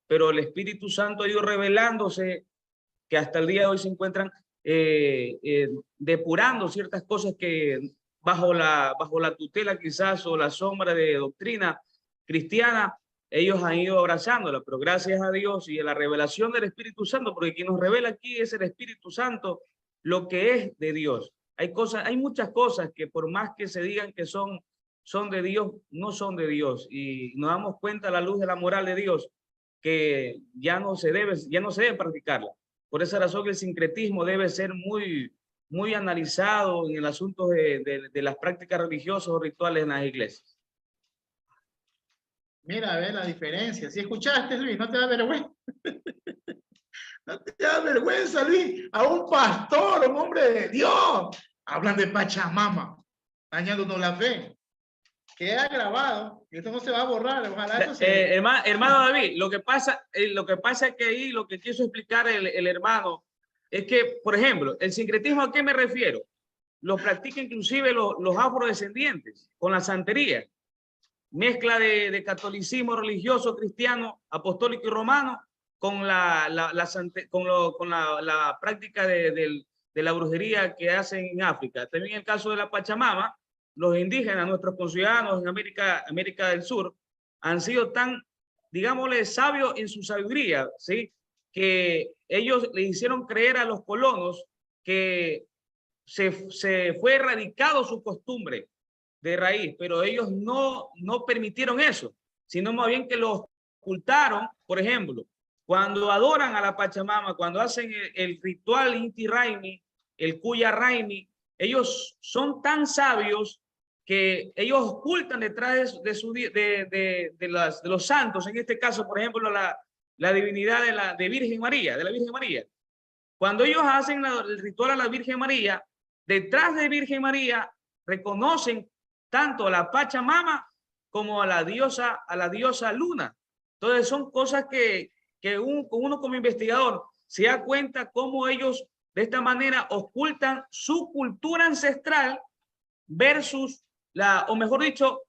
pero el Espíritu Santo ha ido revelándose que hasta el día de hoy se encuentran depurando ciertas cosas que bajo la tutela quizás o la sombra de doctrina cristiana, ellos han ido abrazándola, pero gracias a Dios y a la revelación del Espíritu Santo, porque quien nos revela aquí es el Espíritu Santo, lo que es de Dios. Hay muchas cosas que por más que se digan que son de Dios, no son de Dios, y nos damos cuenta a la luz de la moral de Dios que ya no se debe practicarla. Por esa razón el sincretismo debe ser muy analizado en el asunto de las prácticas religiosas o rituales en las iglesias. Mira, a ver la diferencia. Si escuchaste, Luis, no te da vergüenza. No te da vergüenza, Luis. A un pastor, un hombre de Dios, hablan de Pachamama, dañándonos la fe. Queda grabado y esto no se va a borrar. Ojalá eso hermano David, lo que pasa es que ahí lo que quiso explicar el hermano es que, por ejemplo, el sincretismo, ¿a qué me refiero? Lo practican inclusive los afrodescendientes con la santería. Mezcla de catolicismo religioso, cristiano, apostólico y romano con la práctica de la brujería que hacen en África. También en el caso de la Pachamama, los indígenas, nuestros conciudadanos en América del Sur, han sido tan, digámosle, sabios en su sabiduría, ¿sí? Que ellos le hicieron creer a los colonos que se fue erradicado su costumbre de raíz, pero ellos no permitieron eso, sino más bien que lo ocultaron. Por ejemplo, cuando adoran a la Pachamama, cuando hacen el ritual Inti Raymi, el Kuya Raymi, ellos son tan sabios que ellos ocultan detrás de los santos, en este caso, por ejemplo, la divinidad de la Virgen María. Cuando ellos hacen el ritual a la Virgen María, detrás de Virgen María reconocen tanto a la Pachamama como a la diosa Luna. Entonces son cosas que uno como investigador se da cuenta cómo ellos de esta manera ocultan su cultura ancestral versus o mejor dicho,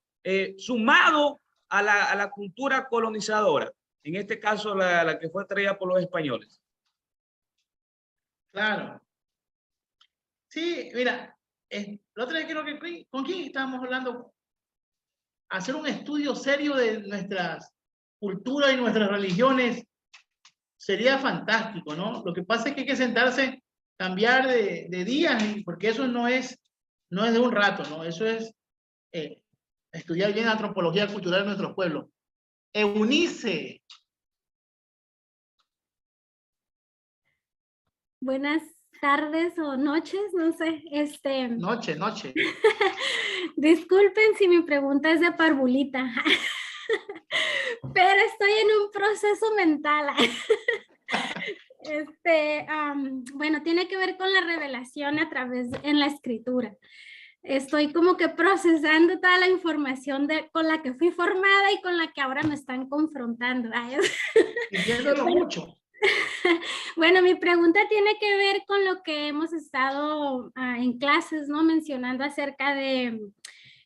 sumado a la cultura colonizadora, en este caso la que fue traída por los españoles. Claro. Sí, mira, la otra vez creo que con quién estábamos hablando, hacer un estudio serio de nuestras culturas y nuestras religiones sería fantástico, ¿no? Lo que pasa es que hay que sentarse, cambiar de días, porque eso no es de un rato, ¿no? Eso es estudiar bien la antropología cultural de nuestros pueblos. Eunice, buenas tardes o noches, no sé. Noche, noche. Disculpen si mi pregunta es de parvulita, pero estoy en un proceso mental. Bueno, tiene que ver con la revelación a través en la escritura. Estoy como que procesando toda la información con la que fui formada y con la que ahora me están confrontando. Entiéndolo mucho. Bueno, mi pregunta tiene que ver con lo que hemos estado en clases, ¿no? Mencionando acerca de,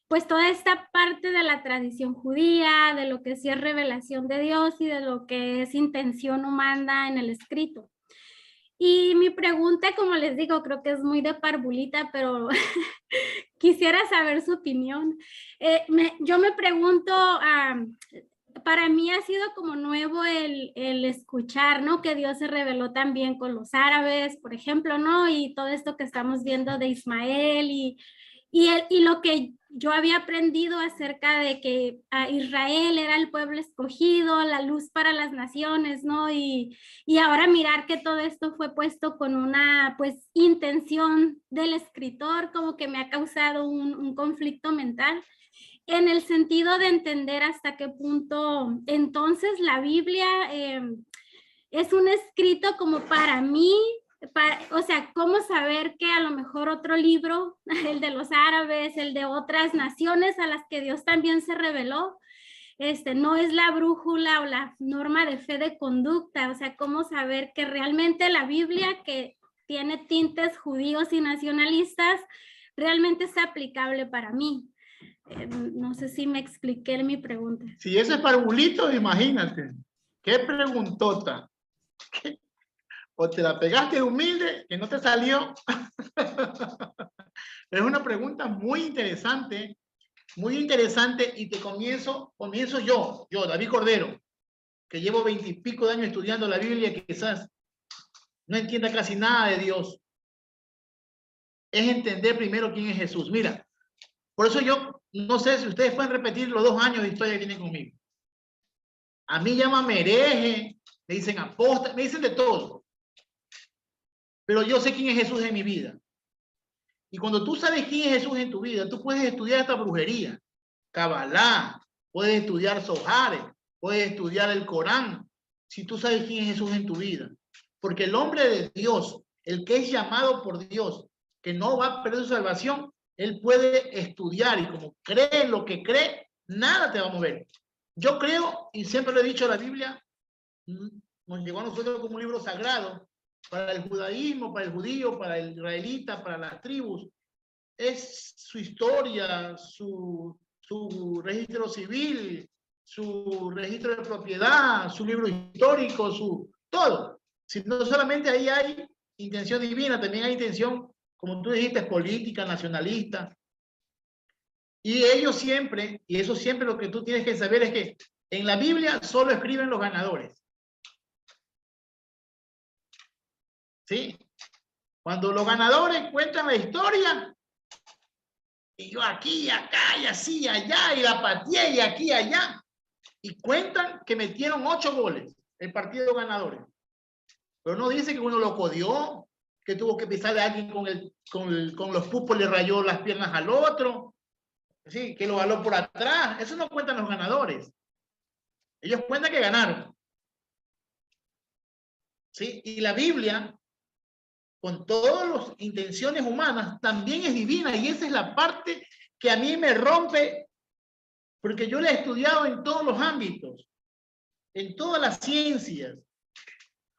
pues, toda esta parte de la tradición judía, de lo que sí es revelación de Dios y de lo que es intención humana en el escrito. Y mi pregunta, como les digo, creo que es muy de parvulita, pero quisiera saber su opinión. Yo me pregunto, para mí ha sido como nuevo el escuchar, ¿no? Que Dios se reveló también con los árabes, por ejemplo, ¿no? Y todo esto que estamos viendo de Ismael y lo que yo había aprendido acerca de que Israel era el pueblo escogido, la luz para las naciones, ¿no? Y ahora mirar que todo esto fue puesto con una, pues, intención del escritor, como que me ha causado un conflicto mental, en el sentido de entender hasta qué punto entonces la Biblia es un escrito como para mí, o sea, cómo saber que a lo mejor otro libro, el de los árabes, el de otras naciones a las que Dios también se reveló, no es la brújula o la norma de fe de conducta, o sea, cómo saber que realmente la Biblia, que tiene tintes judíos y nacionalistas, realmente es aplicable para mí. No sé si me expliqué mi pregunta. Si eso es parvulito, imagínate. Qué preguntota. ¿Qué? O te la pegaste humilde, que no te salió. Es una pregunta muy interesante y te comienzo yo, David Cordero, que llevo 20 y pico de años estudiando la Biblia, que quizás no entienda casi nada de Dios. Es entender primero quién es Jesús. Mira, por eso yo no sé si ustedes pueden repetir los 2 años de historia que tienen conmigo. A mí llámame hereje, me dicen apóstol, me dicen de todo. Pero yo sé quién es Jesús en mi vida. Y cuando tú sabes quién es Jesús en tu vida, tú puedes estudiar esta brujería, Kabbalah, puedes estudiar Zohar, puedes estudiar el Corán, si tú sabes quién es Jesús en tu vida. Porque el hombre de Dios, el que es llamado por Dios, que no va a perder su salvación, él puede estudiar y como cree lo que cree, nada te va a mover. Yo creo, y siempre lo he dicho, la Biblia nos llegó a nosotros como un libro sagrado para el judaísmo, para el judío, para el israelita, para las tribus. Es su historia, su registro civil, su registro de propiedad, su libro histórico, su todo. Si no solamente ahí hay intención divina, también hay intención, como tú dijiste, política, nacionalista. Y ellos siempre, y eso siempre lo que tú tienes que saber es que en la Biblia solo escriben los ganadores. ¿Sí? Cuando los ganadores cuentan la historia, y yo aquí, acá, y así, allá, y la pateé, y aquí, allá, y cuentan que metieron 8 goles el partido ganadores. Pero no dice que uno lo codió, que tuvo que pisarle a alguien con los pupos, le rayó las piernas al otro, ¿sí? Que lo jaló por atrás. Eso no cuentan los ganadores. Ellos cuentan que ganaron. ¿Sí? Y la Biblia, con todas las intenciones humanas, también es divina, y esa es la parte que a mí me rompe, porque yo la he estudiado en todos los ámbitos, en todas las ciencias.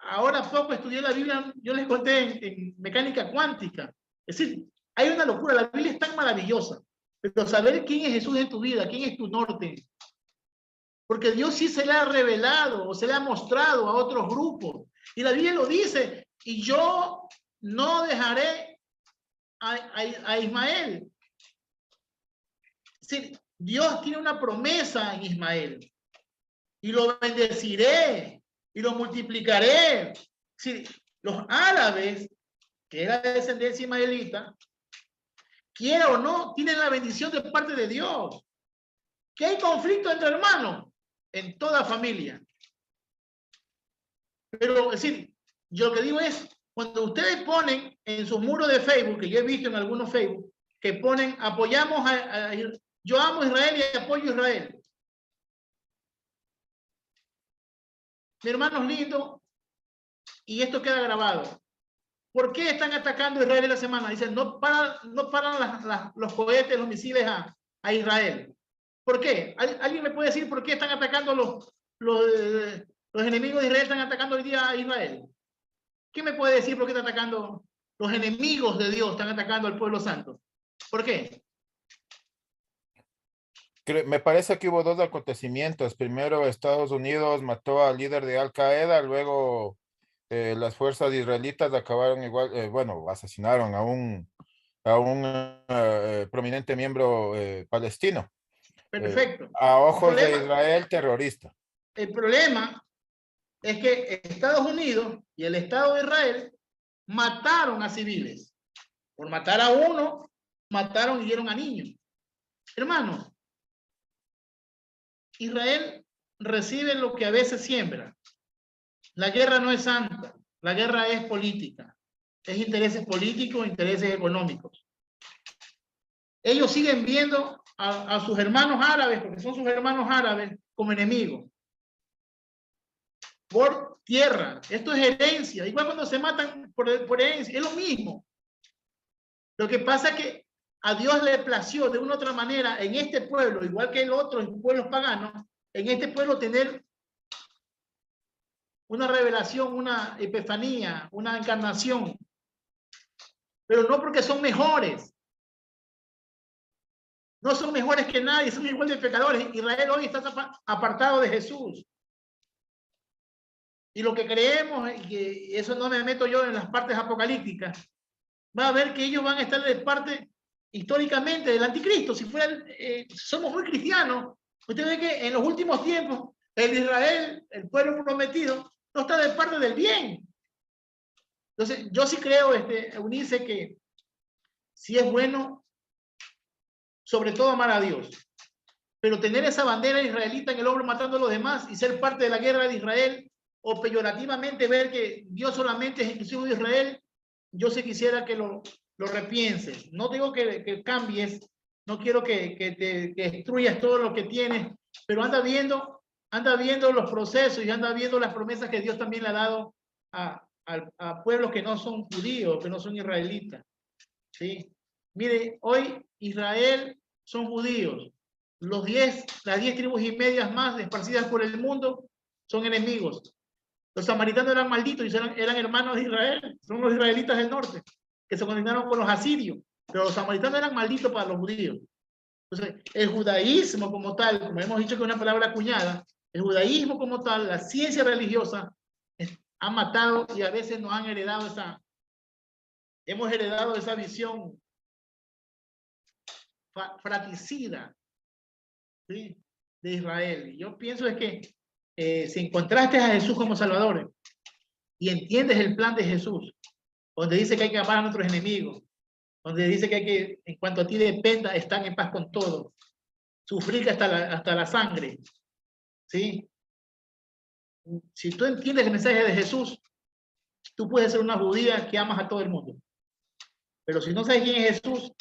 Ahora poco estudié la Biblia, yo les conté en mecánica cuántica. Es decir, hay una locura, la Biblia es tan maravillosa, pero saber quién es Jesús en tu vida, quién es tu norte, porque Dios sí se le ha revelado o se le ha mostrado a otros grupos, y la Biblia lo dice, y yo no dejaré a Ismael. Es decir, Dios tiene una promesa en Ismael, y lo bendeciré, y lo multiplicaré. Es decir, los árabes, que era de descendencia ismaelita, quiera o no, tienen la bendición de parte de Dios. ¿Que hay conflicto entre hermanos? En toda familia. Pero, es decir, yo lo que digo es, Cuando ustedes ponen en sus muros de Facebook, que yo he visto en algunos Facebook, que ponen apoyamos yo amo a Israel y apoyo a Israel. Mi hermanos lindos, y esto queda grabado. ¿Por qué están atacando a Israel en la semana? Dicen, no paran los cohetes, los misiles a Israel. ¿Por qué? ¿Alguien me puede decir por qué están atacando los enemigos de Israel están atacando hoy día a Israel? ¿Quién me puede decir por qué están atacando los enemigos de Dios, están atacando al pueblo santo? ¿Por qué? Me parece que hubo dos acontecimientos. Primero, Estados Unidos mató al líder de Al Qaeda, luego las fuerzas israelitas acabaron igual, bueno, asesinaron a un prominente miembro palestino. Perfecto. A ojos de Israel, terrorista. El problema es que Estados Unidos y el Estado de Israel mataron a civiles. Por matar a uno, mataron y dieron a niños. Hermanos, Israel recibe lo que a veces siembra. La guerra no es santa, la guerra es política. Es intereses políticos, intereses económicos. Ellos siguen viendo a sus hermanos árabes, porque son sus hermanos árabes, como enemigos. Por tierra. Esto es herencia. Igual cuando se matan por herencia, es lo mismo. Lo que pasa es que a Dios le plació de una u otra manera en este pueblo, igual que en otros pueblos paganos, en este pueblo tener una revelación, una epifanía, una encarnación. Pero no porque son mejores. No son mejores que nadie, son igual de pecadores. Israel hoy está apartado de Jesús. Y lo que creemos, y que eso no me meto yo en las partes apocalípticas, va a ver que ellos van a estar de parte históricamente del anticristo. Si fueran, somos muy cristianos. Usted ve que en los últimos tiempos, el Israel, el pueblo prometido, no está de parte del bien. Entonces, yo sí creo, Eunice, que si es bueno, sobre todo amar a Dios. Pero tener esa bandera israelita en el hombro matando a los demás y ser parte de la guerra de Israel, o peyorativamente ver que Dios solamente es exclusivo de Israel, yo sí quisiera que lo repienses. No digo que cambies, no quiero que destruyas todo lo que tienes, pero anda viendo los procesos y anda viendo las promesas que Dios también le ha dado a pueblos que no son judíos, que no son israelitas. ¿Sí? Mire, hoy Israel son judíos. Las 10 tribus y medias más esparcidas por el mundo son enemigos. Los samaritanos eran malditos y eran hermanos de Israel. Son los israelitas del norte, que se condenaron con los asirios. Pero los samaritanos eran malditos para los judíos. Entonces, el judaísmo como tal, como hemos dicho que es una palabra acuñada, el judaísmo como tal, la ciencia religiosa, ha matado y a veces nos han heredado hemos heredado esa visión fratricida, ¿sí?, de Israel. Y yo pienso es que si encontraste a Jesús como Salvador y entiendes el plan de Jesús, donde dice que hay que amar a nuestros enemigos, donde dice que hay que, en cuanto a ti dependa, estar en paz con todos, sufrir hasta la sangre, ¿sí? Si tú entiendes el mensaje de Jesús, tú puedes ser una judía que amas a todo el mundo. Pero si no sabes quién es Jesús,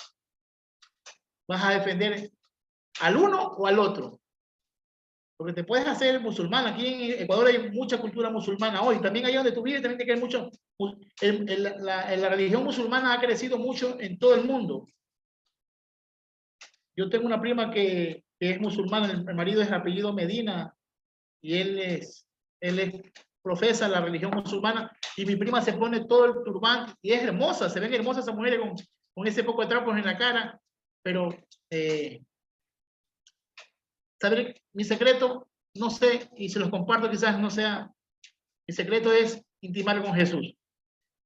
vas a defender al uno o al otro. Porque te puedes hacer musulmán. Aquí en Ecuador hay mucha cultura musulmana hoy. También allá donde tú vives, también hay mucho. La religión musulmana ha crecido mucho en todo el mundo. Yo tengo una prima que es musulmana. El marido es apellido Medina y él profesa la religión musulmana. Y mi prima se pone todo el turbante y es hermosa. Se ven hermosas esas mujeres con ese poco de trapos en la cara. Pero ¿sabe? Mi secreto, no sé, y se los comparto, quizás no sea, mi secreto es intimar con Jesús.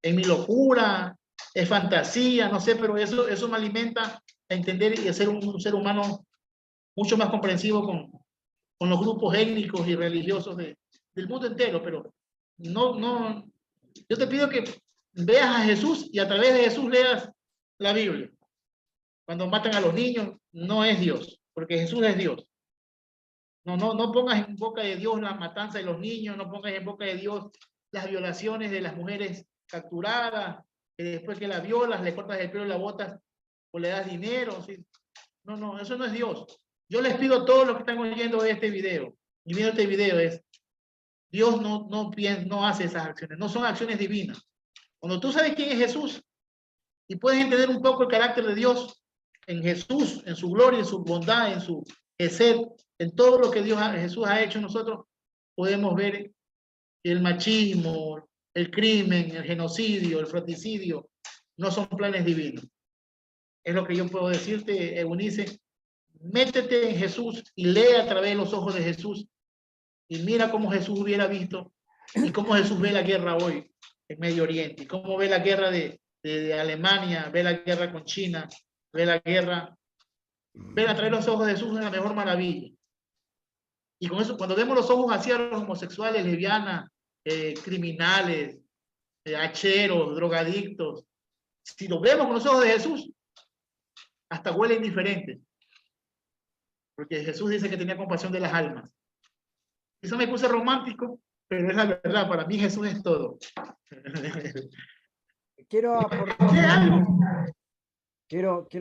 En mi locura, es fantasía, no sé, pero eso me alimenta a entender y a ser un ser humano mucho más comprensivo con los grupos étnicos y religiosos del mundo entero. Pero no, yo te pido que veas a Jesús y a través de Jesús leas la Biblia. Cuando matan a los niños, no es Dios, porque Jesús es Dios. No pongas en boca de Dios la matanza de los niños, no pongas en boca de Dios las violaciones de las mujeres capturada, que después que la violas, le cortas el pelo y la botas o le das dinero. ¿Sí? No, no, eso no es Dios. Yo les pido a todos los que están oyendo este video y viendo este video es, Dios no hace esas acciones, no son acciones divinas. Cuando tú sabes quién es Jesús y puedes entender un poco el carácter de Dios en Jesús, en su gloria, en su bondad, en su ser, en todo lo que Jesús ha hecho, nosotros podemos ver el machismo, el crimen, el genocidio, el fratricidio, no son planes divinos. Es lo que yo puedo decirte, Eunice. Métete en Jesús y lee a través de los ojos de Jesús y mira cómo Jesús hubiera visto y cómo Jesús ve la guerra hoy en Medio Oriente, y cómo ve la guerra de Alemania, ve la guerra con China, ve la guerra, ver a través de los ojos de Jesús es la mejor maravilla. Y con eso, cuando vemos los ojos hacia los homosexuales, lesbianas, criminales, hacheros, drogadictos, si los vemos con los ojos de Jesús, hasta huelen diferentes. Porque Jesús dice que tenía compasión de las almas. Eso me puse romántico, pero es la verdad. Para mí Jesús es todo. Quiero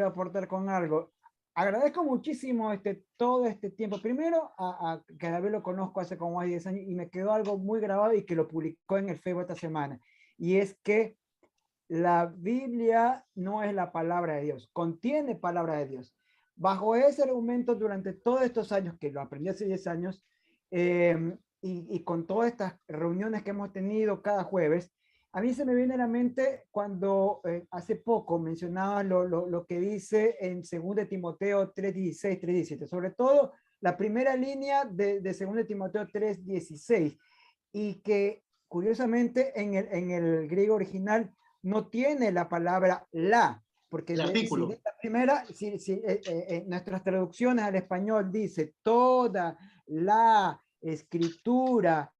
aportar con algo. Agradezco muchísimo todo este tiempo. Primero, a que David lo conozco hace como 10 años y me quedó algo muy grabado y que lo publicó en el Facebook esta semana. Y es que la Biblia no es la palabra de Dios, contiene palabra de Dios. Bajo ese argumento, durante todos estos años, que lo aprendí hace 10 años, y con todas estas reuniones que hemos tenido cada jueves, a mí se me viene a la mente cuando hace poco mencionaba lo que dice en 2 Timoteo 3:16, 3:17, sobre todo la primera línea de 2 Timoteo 3:16, y que curiosamente en el griego original no tiene la palabra la, porque nuestras traducciones al español dice toda la escritura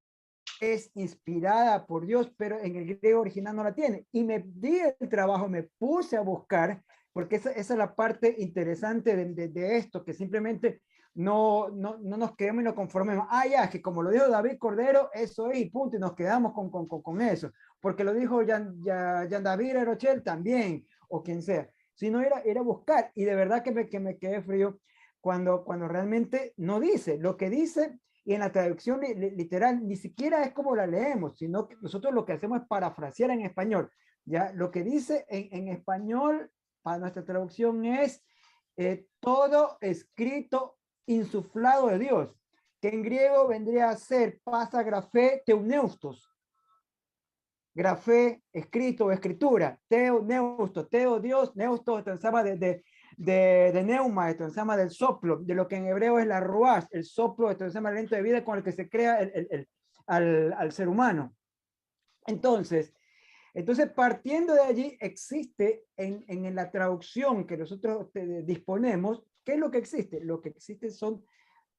es inspirada por Dios, pero en el griego original no la tiene. Y me di el trabajo, me puse a buscar, porque esa es la parte interesante de esto, que simplemente no nos quedemos y nos conformemos. Ya, que como lo dijo David Cordero, eso es y punto, y nos quedamos con eso. Porque lo dijo Jean David Rochelle también, o quien sea. Sino era buscar, y de verdad que me quedé frío cuando realmente no dice lo que dice. Y en la traducción literal ni siquiera es como la leemos, sino que nosotros lo que hacemos es parafrasear en español. ¿Ya? Lo que dice en español, para nuestra traducción, es todo escrito insuflado de Dios, que en griego vendría a ser pasa grafé teuneustos. Grafé, escrito o escritura. Teo, neustos, teo, Dios, neustos, transama de neuma, esto se llama del soplo, de lo que en hebreo es la ruach, el soplo, esto se llama el aliento de vida con el que se crea al ser humano. Entonces, partiendo de allí, existe en la traducción que nosotros disponemos, ¿qué es lo que existe? Lo que existe son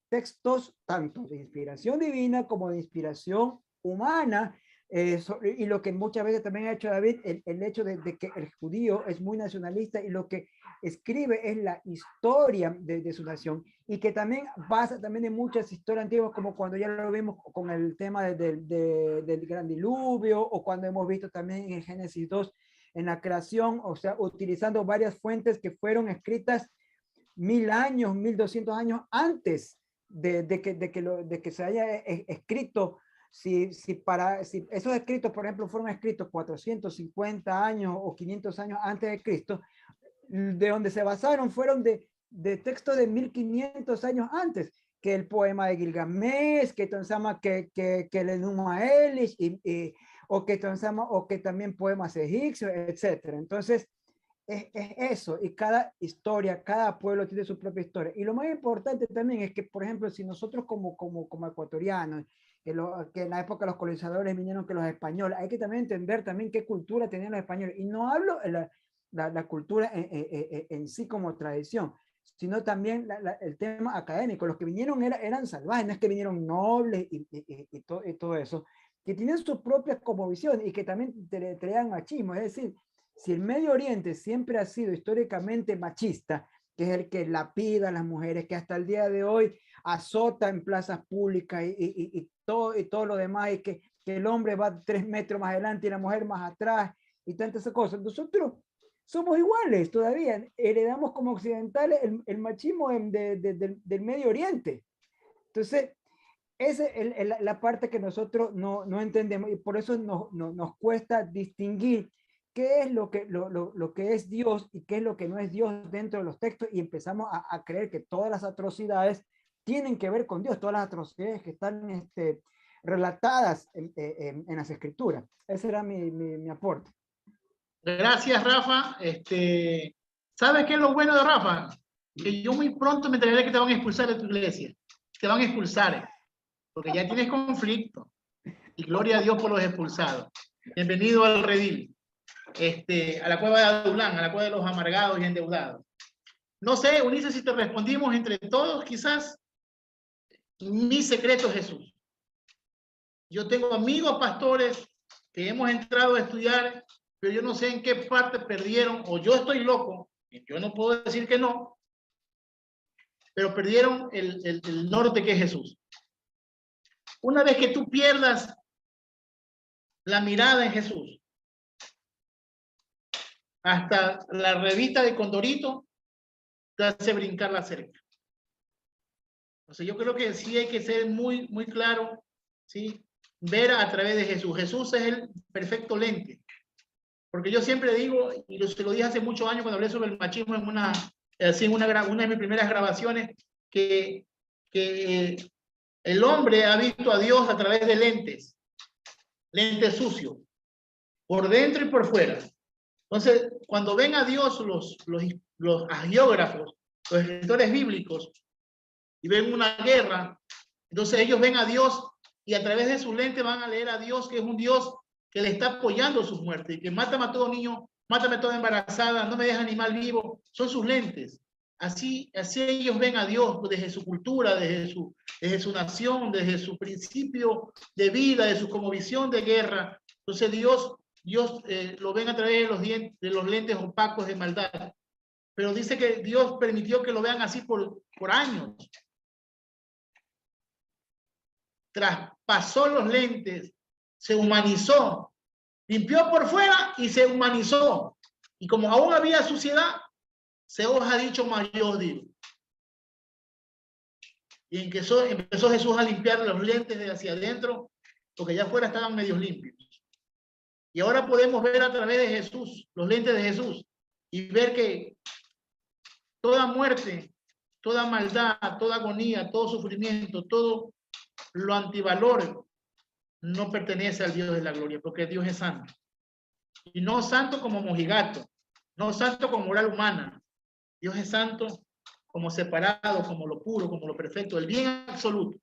textos tanto de inspiración divina como de inspiración humana. Y lo que muchas veces también ha hecho David, el hecho de que el judío es muy nacionalista y lo que escribe es la historia de su nación, y que también basa también en muchas historias antiguas, como cuando ya lo vimos con el tema del gran diluvio, o cuando hemos visto también en Génesis 2 en la creación, o sea, utilizando varias fuentes que fueron escritas 1000 años, 1200 años antes de que se haya escrito. Si esos escritos, por ejemplo, fueron escritos 450 años o 500 años antes de Cristo, de donde se basaron fueron de textos de 1500 años antes, que el poema de Gilgamesh, que el Enuma Elish, o que también poemas egipcios, etc. Entonces, es eso, y cada historia, cada pueblo tiene su propia historia. Y lo más importante también es que, por ejemplo, si nosotros como ecuatorianos, que en la época los colonizadores vinieron que los españoles, hay que también entender también qué cultura tenían los españoles. Y no hablo la cultura en sí como tradición, sino también el tema académico. Los que vinieron eran salvajes, no es que vinieron nobles y todo eso, que tienen sus propias como visiones y que también traían machismo. Es decir, si el Medio Oriente siempre ha sido históricamente machista, que es el que lapida a las mujeres, que hasta el día de hoy azota en plazas públicas y todo lo demás, y que que el hombre va 3 metros más adelante y la mujer más atrás y tantas cosas. Nosotros somos iguales todavía, heredamos como occidentales el machismo del Medio Oriente. Entonces, esa es la parte que nosotros no entendemos y por eso nos cuesta distinguir qué es lo que es Dios y qué es lo que no es Dios dentro de los textos, y empezamos a creer que todas las atrocidades tienen que ver con Dios, todas las atrocidades que están relatadas en las escrituras. Ese era mi aporte. Gracias, Rafa. ¿Sabes qué es lo bueno de Rafa? Que yo muy pronto me enteraré que te van a expulsar de tu iglesia. Te van a expulsar, porque ya tienes conflicto. Y gloria a Dios por los expulsados. Bienvenido al redil. A la cueva de Adulán, a la cueva de los amargados y endeudados. No sé, Ulises, si te respondimos entre todos, quizás. Mi secreto es Jesús. Yo tengo amigos pastores que hemos entrado a estudiar, pero yo no sé en qué parte perdieron, o yo estoy loco, yo no puedo decir que no, pero perdieron el norte que es Jesús. Una vez que tú pierdas la mirada en Jesús, hasta la revista de Condorito te hace brincar la cerca. O sea, yo creo que sí hay que ser muy claro, ¿sí? Ver a través de Jesús. Jesús es el perfecto lente. Porque yo siempre digo, y se lo dije hace muchos años cuando hablé sobre el machismo en una de mis primeras grabaciones, que el hombre ha visto a Dios a través de lentes sucios, por dentro y por fuera. Entonces, cuando ven a Dios los hagiógrafos, los escritores bíblicos, y ven una guerra, entonces ellos ven a Dios y a través de sus lentes van a leer a Dios, que es un Dios que le está apoyando sus muertes, y que mátame a todo niño, mátame a toda embarazada, no me deja animal vivo. Son sus lentes. Así ellos ven a Dios desde su cultura, desde su nación, desde su principio de vida, de su cosmovisión de guerra. Entonces Dios lo ven a través de los lentes opacos de maldad. Pero dice que Dios permitió que lo vean así por años. Traspasó los lentes, se humanizó, limpió por fuera y se humanizó. Y como aún había suciedad, se os ha dicho, mas yo os digo. Y empezó Jesús a limpiar los lentes de hacia adentro, porque allá afuera estaban medios limpios. Y ahora podemos ver a través de Jesús, los lentes de Jesús, y ver que toda muerte, toda maldad, toda agonía, todo sufrimiento, todo lo antivalor no pertenece al Dios de la gloria, porque Dios es santo. Y no santo como mojigato, no santo como moral humana. Dios es santo como separado, como lo puro, como lo perfecto, el bien absoluto,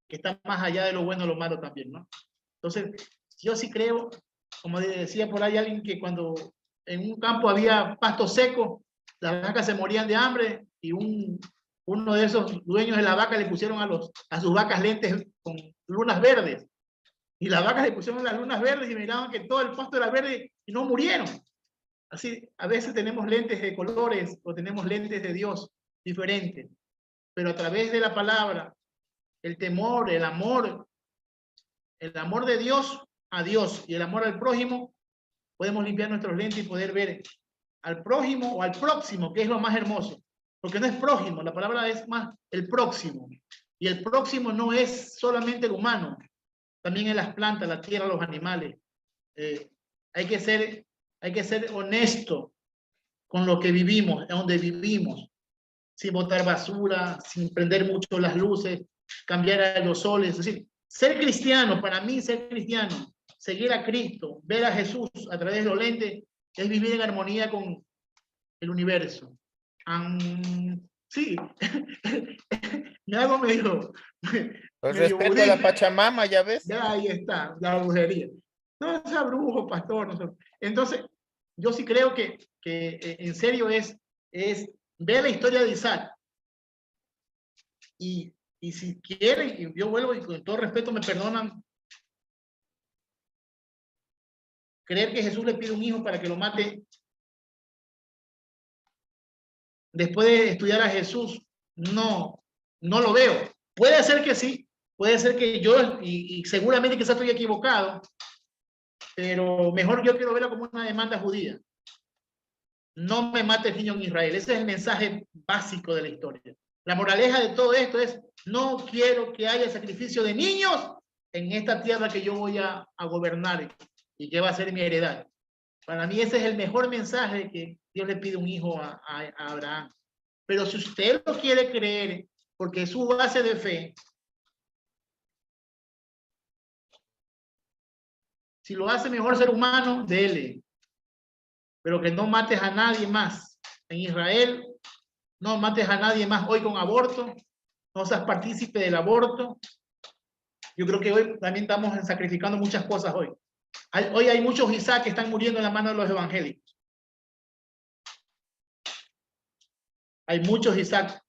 que está más allá de lo bueno y lo malo también, ¿no? Entonces, yo sí creo, como decía por ahí alguien, que cuando en un campo había pasto seco, las vacas se morían de hambre, y uno de esos dueños de la vaca le pusieron a sus vacas lentes con lunas verdes. Y las vacas le pusieron las lunas verdes y miraban que todo el pasto era verde y no murieron. Así, a veces tenemos lentes de colores o tenemos lentes de Dios diferentes. Pero a través de la palabra, el temor, el amor de Dios a Dios y el amor al prójimo, podemos limpiar nuestros lentes y poder ver al prójimo o al próximo, que es lo más hermoso. Porque no es prójimo, la palabra es más el próximo. Y el próximo no es solamente el humano, también en las plantas, la tierra, los animales. Hay que ser honesto con lo que vivimos, donde vivimos, sin botar basura, sin prender mucho las luces, cambiar a los soles. Es decir, ser cristiano, para mí ser cristiano, seguir a Cristo, ver a Jesús a través de los lentes, es vivir en armonía con el universo. Sí, me hago medio respeto a la Pachamama, ya ves. Ya ahí está, la brujería. No sea brujo, pastor. No sea. Entonces, yo sí creo que en serio es ver la historia de Isaac. Y si quieren, y yo vuelvo y con todo respeto me perdonan, creer que Jesús le pide un hijo para que lo mate. Después de estudiar a Jesús, no lo veo. Puede ser que sí, Puede ser que yo, y seguramente quizás estoy equivocado, pero mejor yo quiero verlo como una demanda judía. No me mate el niño en Israel. Ese es el mensaje básico de la historia. La moraleja de todo esto es, no quiero que haya sacrificio de niños en esta tierra que yo voy a gobernar y que va a ser mi heredad. Para mí ese es el mejor mensaje que Dios le pide un hijo a Abraham. Pero si usted lo quiere creer, porque es su base de fe, si lo hace mejor ser humano, dele. Pero que no mates a nadie más. En Israel, no mates a nadie más hoy con aborto. No seas partícipe del aborto. Yo creo que hoy también estamos sacrificando muchas cosas hoy. Hoy hay muchos Isaac que están muriendo en la mano de los evangélicos. Hay muchos Isaac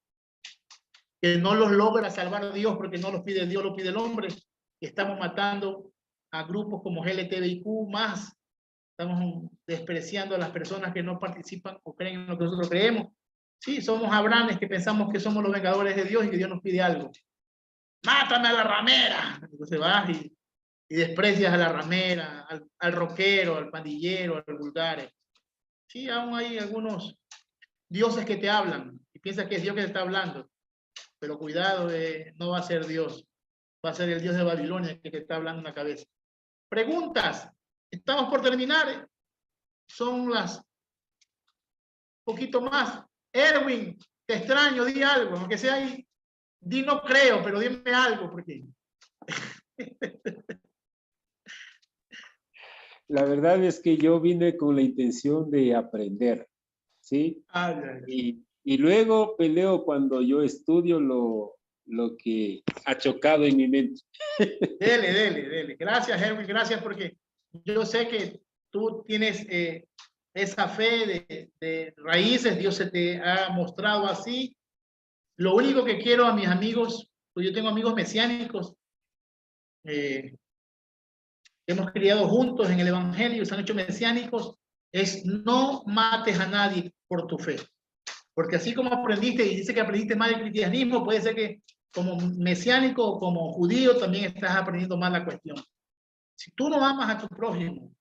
que no los logra salvar Dios porque no los pide Dios, lo pide el hombre. Y estamos matando a grupos como LGTBIQ+. Estamos despreciando a las personas que no participan o creen en lo que nosotros creemos. Sí, somos Abrahames que pensamos que somos los vengadores de Dios y que Dios nos pide algo. ¡Mátame a la ramera! Entonces vas y desprecias a la ramera, al rockero, al pandillero, al vulgar. Sí, aún hay algunos dioses que te hablan y piensas que es Dios que te está hablando. Pero cuidado, no va a ser Dios. Va a ser el Dios de Babilonia que te está hablando en la cabeza. Preguntas. Estamos por terminar. Son las poquito más. Erwin, te extraño, di algo, aunque sea ahí. Di no creo, pero dime algo, porque... La verdad es que yo vine con la intención de aprender, ¿sí? Y luego peleo cuando yo estudio lo que ha chocado en mi mente. Dele. Gracias, Erwin, gracias, porque yo sé que tú tienes esa fe de raíces, Dios se te ha mostrado así. Lo único que quiero a mis amigos, pues yo tengo amigos mesiánicos, hemos criado juntos en el evangelio, se han hecho mesiánicos, es no mates a nadie por tu fe. Porque así como aprendiste, y dice que aprendiste mal el cristianismo, puede ser que como mesiánico o como judío también estás aprendiendo mal la cuestión. Si tú no amas a tu prójimo,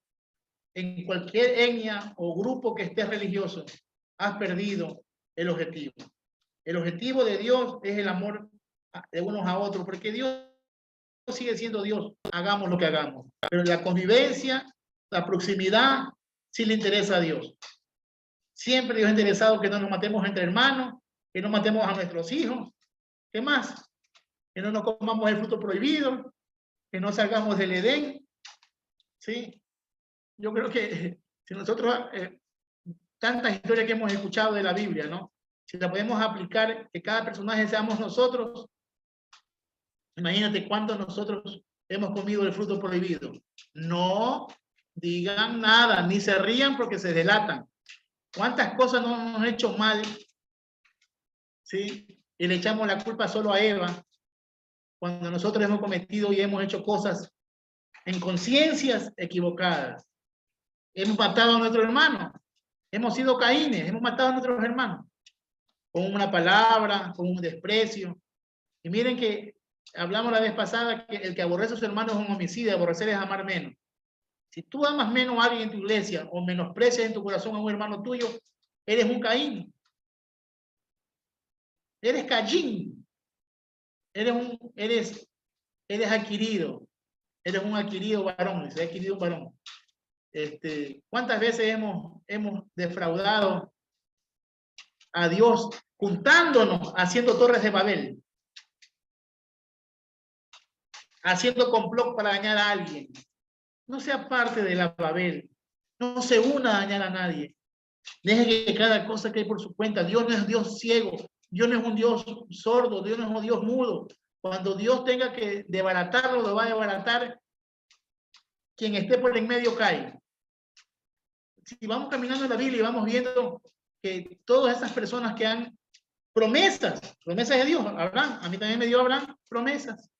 en cualquier etnia o grupo que estés religioso, has perdido el objetivo. El objetivo de Dios es el amor de unos a otros, porque Dios sigue siendo Dios, hagamos lo que hagamos. Pero la convivencia, la proximidad, sí le interesa a Dios. Siempre Dios es interesado que no nos matemos entre hermanos, que no matemos a nuestros hijos. ¿Qué más? Que no nos comamos el fruto prohibido, que no salgamos del Edén. ¿Sí? Yo creo que si nosotros, tantas historias que hemos escuchado de la Biblia, ¿no? Si la podemos aplicar, que cada personaje seamos nosotros, imagínate cuántos nosotros hemos comido el fruto prohibido. No digan nada, ni se rían porque se delatan. ¿Cuántas cosas no hemos hecho mal? ¿Sí? Y le echamos la culpa solo a Eva, cuando nosotros hemos cometido y hemos hecho cosas en conciencias equivocadas. Hemos matado a nuestro hermano. Hemos sido Caínes, hemos matado a nuestros hermanos. Con una palabra, con un desprecio. Y miren que hablamos la vez pasada que el que aborrece a su hermano es un homicida, aborrecer es amar menos. Si tú amas menos a alguien en tu iglesia o menosprecias en tu corazón a un hermano tuyo, eres un Caín. Eres Caín. Eres adquirido. Eres un adquirido varón. Eres adquirido varón. ¿Cuántas veces hemos defraudado a Dios juntándonos, haciendo torres de Babel? Haciendo complot para dañar a alguien. No sea parte de la Babel. No se una a dañar a nadie. Deje que cada cosa que hay por su cuenta. Dios no es Dios ciego. Dios no es un Dios sordo. Dios no es un Dios mudo. Cuando Dios tenga que desbaratarlo, lo va a desbaratar. Quien esté por en medio cae. Si vamos caminando en la Biblia y vamos viendo que todas esas personas que han promesas de Dios, Abraham, a mí también me dio Abraham promesas.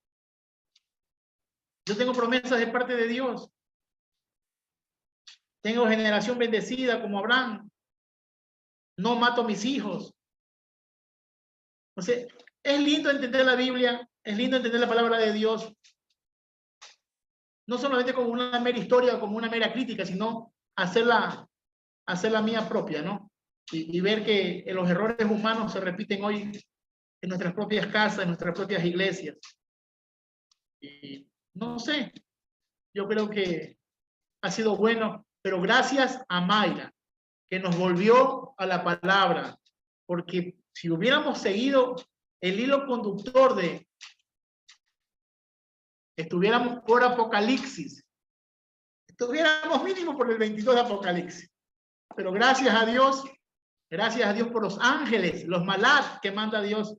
Yo tengo promesas de parte de Dios. Tengo generación bendecida como Abraham. No mato a mis hijos. O sea, es lindo entender la Biblia es lindo entender la palabra de Dios, no solamente como una mera historia o como una mera crítica, sino hacerla mía propia, ¿no? Y ver que los errores humanos se repiten hoy en nuestras propias casas, en nuestras propias iglesias. Y no sé, yo creo que ha sido bueno, pero gracias a Mayra, que nos volvió a la palabra, porque si hubiéramos seguido el hilo conductor de, estuviéramos por Apocalipsis, estuviéramos mínimo por el 22 de Apocalipsis, pero gracias a Dios por los ángeles, los malak que manda Dios,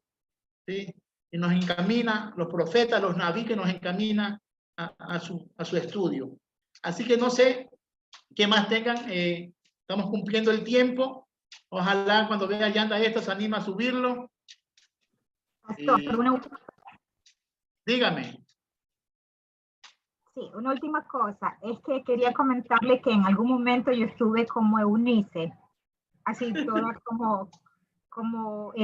¿sí? Y nos encamina, los profetas, los naví que nos encamina a su estudio. Así que no sé qué más tengan, estamos cumpliendo el tiempo. Ojalá cuando vea Yanda esto se anima a subirlo. Pastor, Dígame. Sí, una última cosa, es que quería comentarle que en algún momento yo estuve como Eunice, así toda como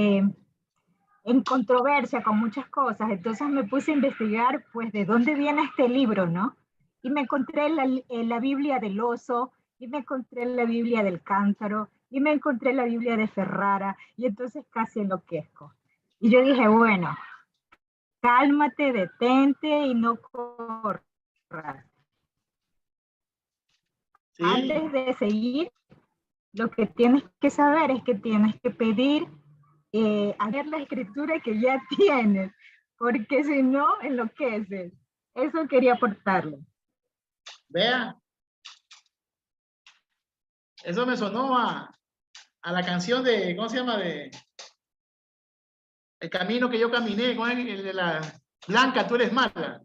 en controversia con muchas cosas, entonces me puse a investigar pues de dónde viene este libro, ¿no? Y me encontré la Biblia del oso, y me encontré la Biblia del cántaro, y me encontré la Biblia de Ferrara, y entonces casi enloquezco. Y yo dije, bueno, cálmate, detente y no corras. Sí. Antes de seguir, lo que tienes que saber es que tienes que pedir a ver la escritura que ya tienes, porque si no, enloqueces. Eso quería aportarle. Vea, eso me sonó a la canción de, ¿cómo se llama? De El camino que yo caminé, con el de la Blanca, tú eres mala.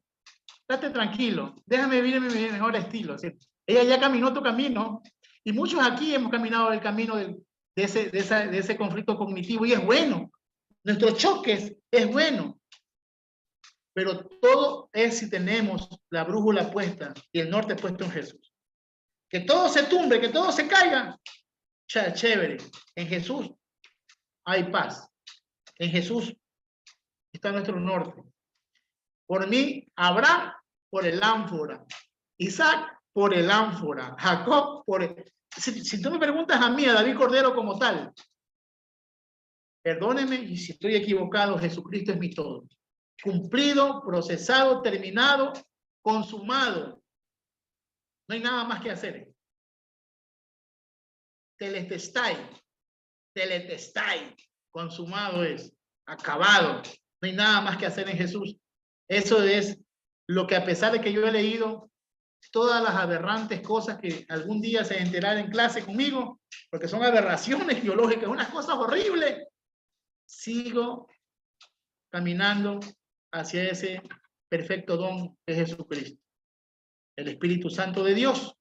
Date tranquilo, déjame vivir en mi mejor estilo. ¿Sí? Ella ya caminó tu camino, y muchos aquí hemos caminado el camino de ese conflicto cognitivo, y es bueno. Nuestros choques es bueno, pero todo es si tenemos la brújula puesta y el norte puesto en Jesús. Que todo se tumbe, que todo se caiga, chévere. En Jesús hay paz. En Jesús está nuestro norte. Por mí, Abraham por el ánfora, Isaac por el ánfora, Jacob por el... Si tú me preguntas a mí, a David Cordero como tal, perdóneme, y si estoy equivocado, Jesucristo es mi todo. Cumplido, procesado, terminado, consumado. No hay nada más que hacer. Teletestai, consumado es, acabado. No hay nada más que hacer en Jesús. Eso es lo que, a pesar de que yo he leído todas las aberrantes cosas que algún día se enterarán en clase conmigo, porque son aberraciones biológicas, unas cosas horribles, sigo caminando hacia ese perfecto don que es Jesucristo, el Espíritu Santo de Dios,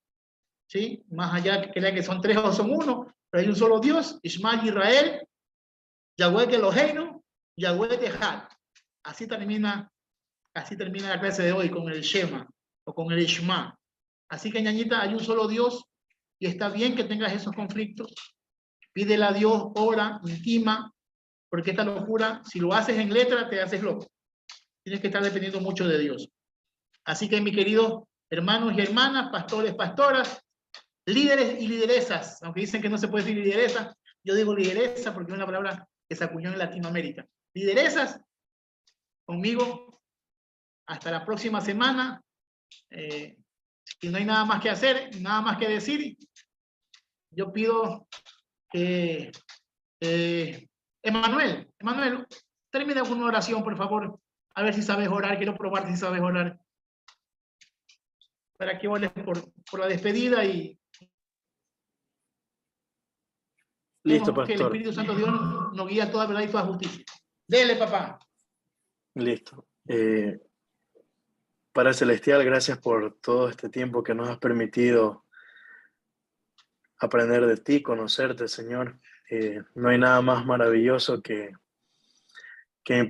¿sí? Más allá que crean que son tres o son uno, pero hay un solo Dios, Ishmael Israel, Yahweh Eloheinu, Yahweh Echad. Así termina la clase de hoy con el Shema o con el Ishma. Así que, ñañita, hay un solo Dios, y está bien que tengas esos conflictos. Pídele a Dios, ora, intima, porque esta locura, si lo haces en letra, te haces loco. Tienes que estar dependiendo mucho de Dios. Así que, mis queridos hermanos y hermanas, pastores, pastoras, líderes y lideresas, aunque dicen que no se puede decir lideresa, yo digo lideresa porque es una palabra que se acuñó en Latinoamérica. Lideresas, conmigo, hasta la próxima semana. Si no hay nada más que hacer, nada más que decir, yo pido que Emanuel, termina con una oración, por favor. A ver si sabes orar, quiero probarte si sabes orar. Para que ores por la despedida y... Listo, pastor. Que el Espíritu Santo de Dios nos guía a toda verdad y toda justicia. Dele, papá. Listo. Padre Celestial, gracias por todo este tiempo que nos has permitido aprender de ti, conocerte, Señor. No hay nada más maravilloso que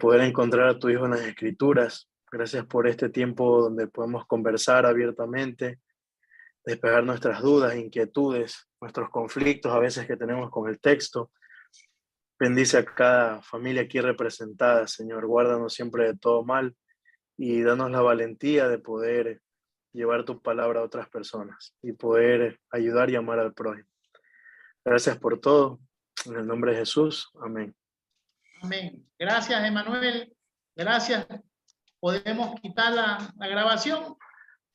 poder encontrar a tu Hijo en las Escrituras. Gracias por este tiempo donde podemos conversar abiertamente, despejar nuestras dudas, inquietudes, nuestros conflictos a veces que tenemos con el texto. Bendice a cada familia aquí representada, Señor. Guárdanos siempre de todo mal y danos la valentía de poder llevar tu palabra a otras personas y poder ayudar y amar al prójimo. Gracias por todo. En el nombre de Jesús. Amén. Amén. Gracias, Emanuel. Gracias. Podemos quitar la grabación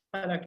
para que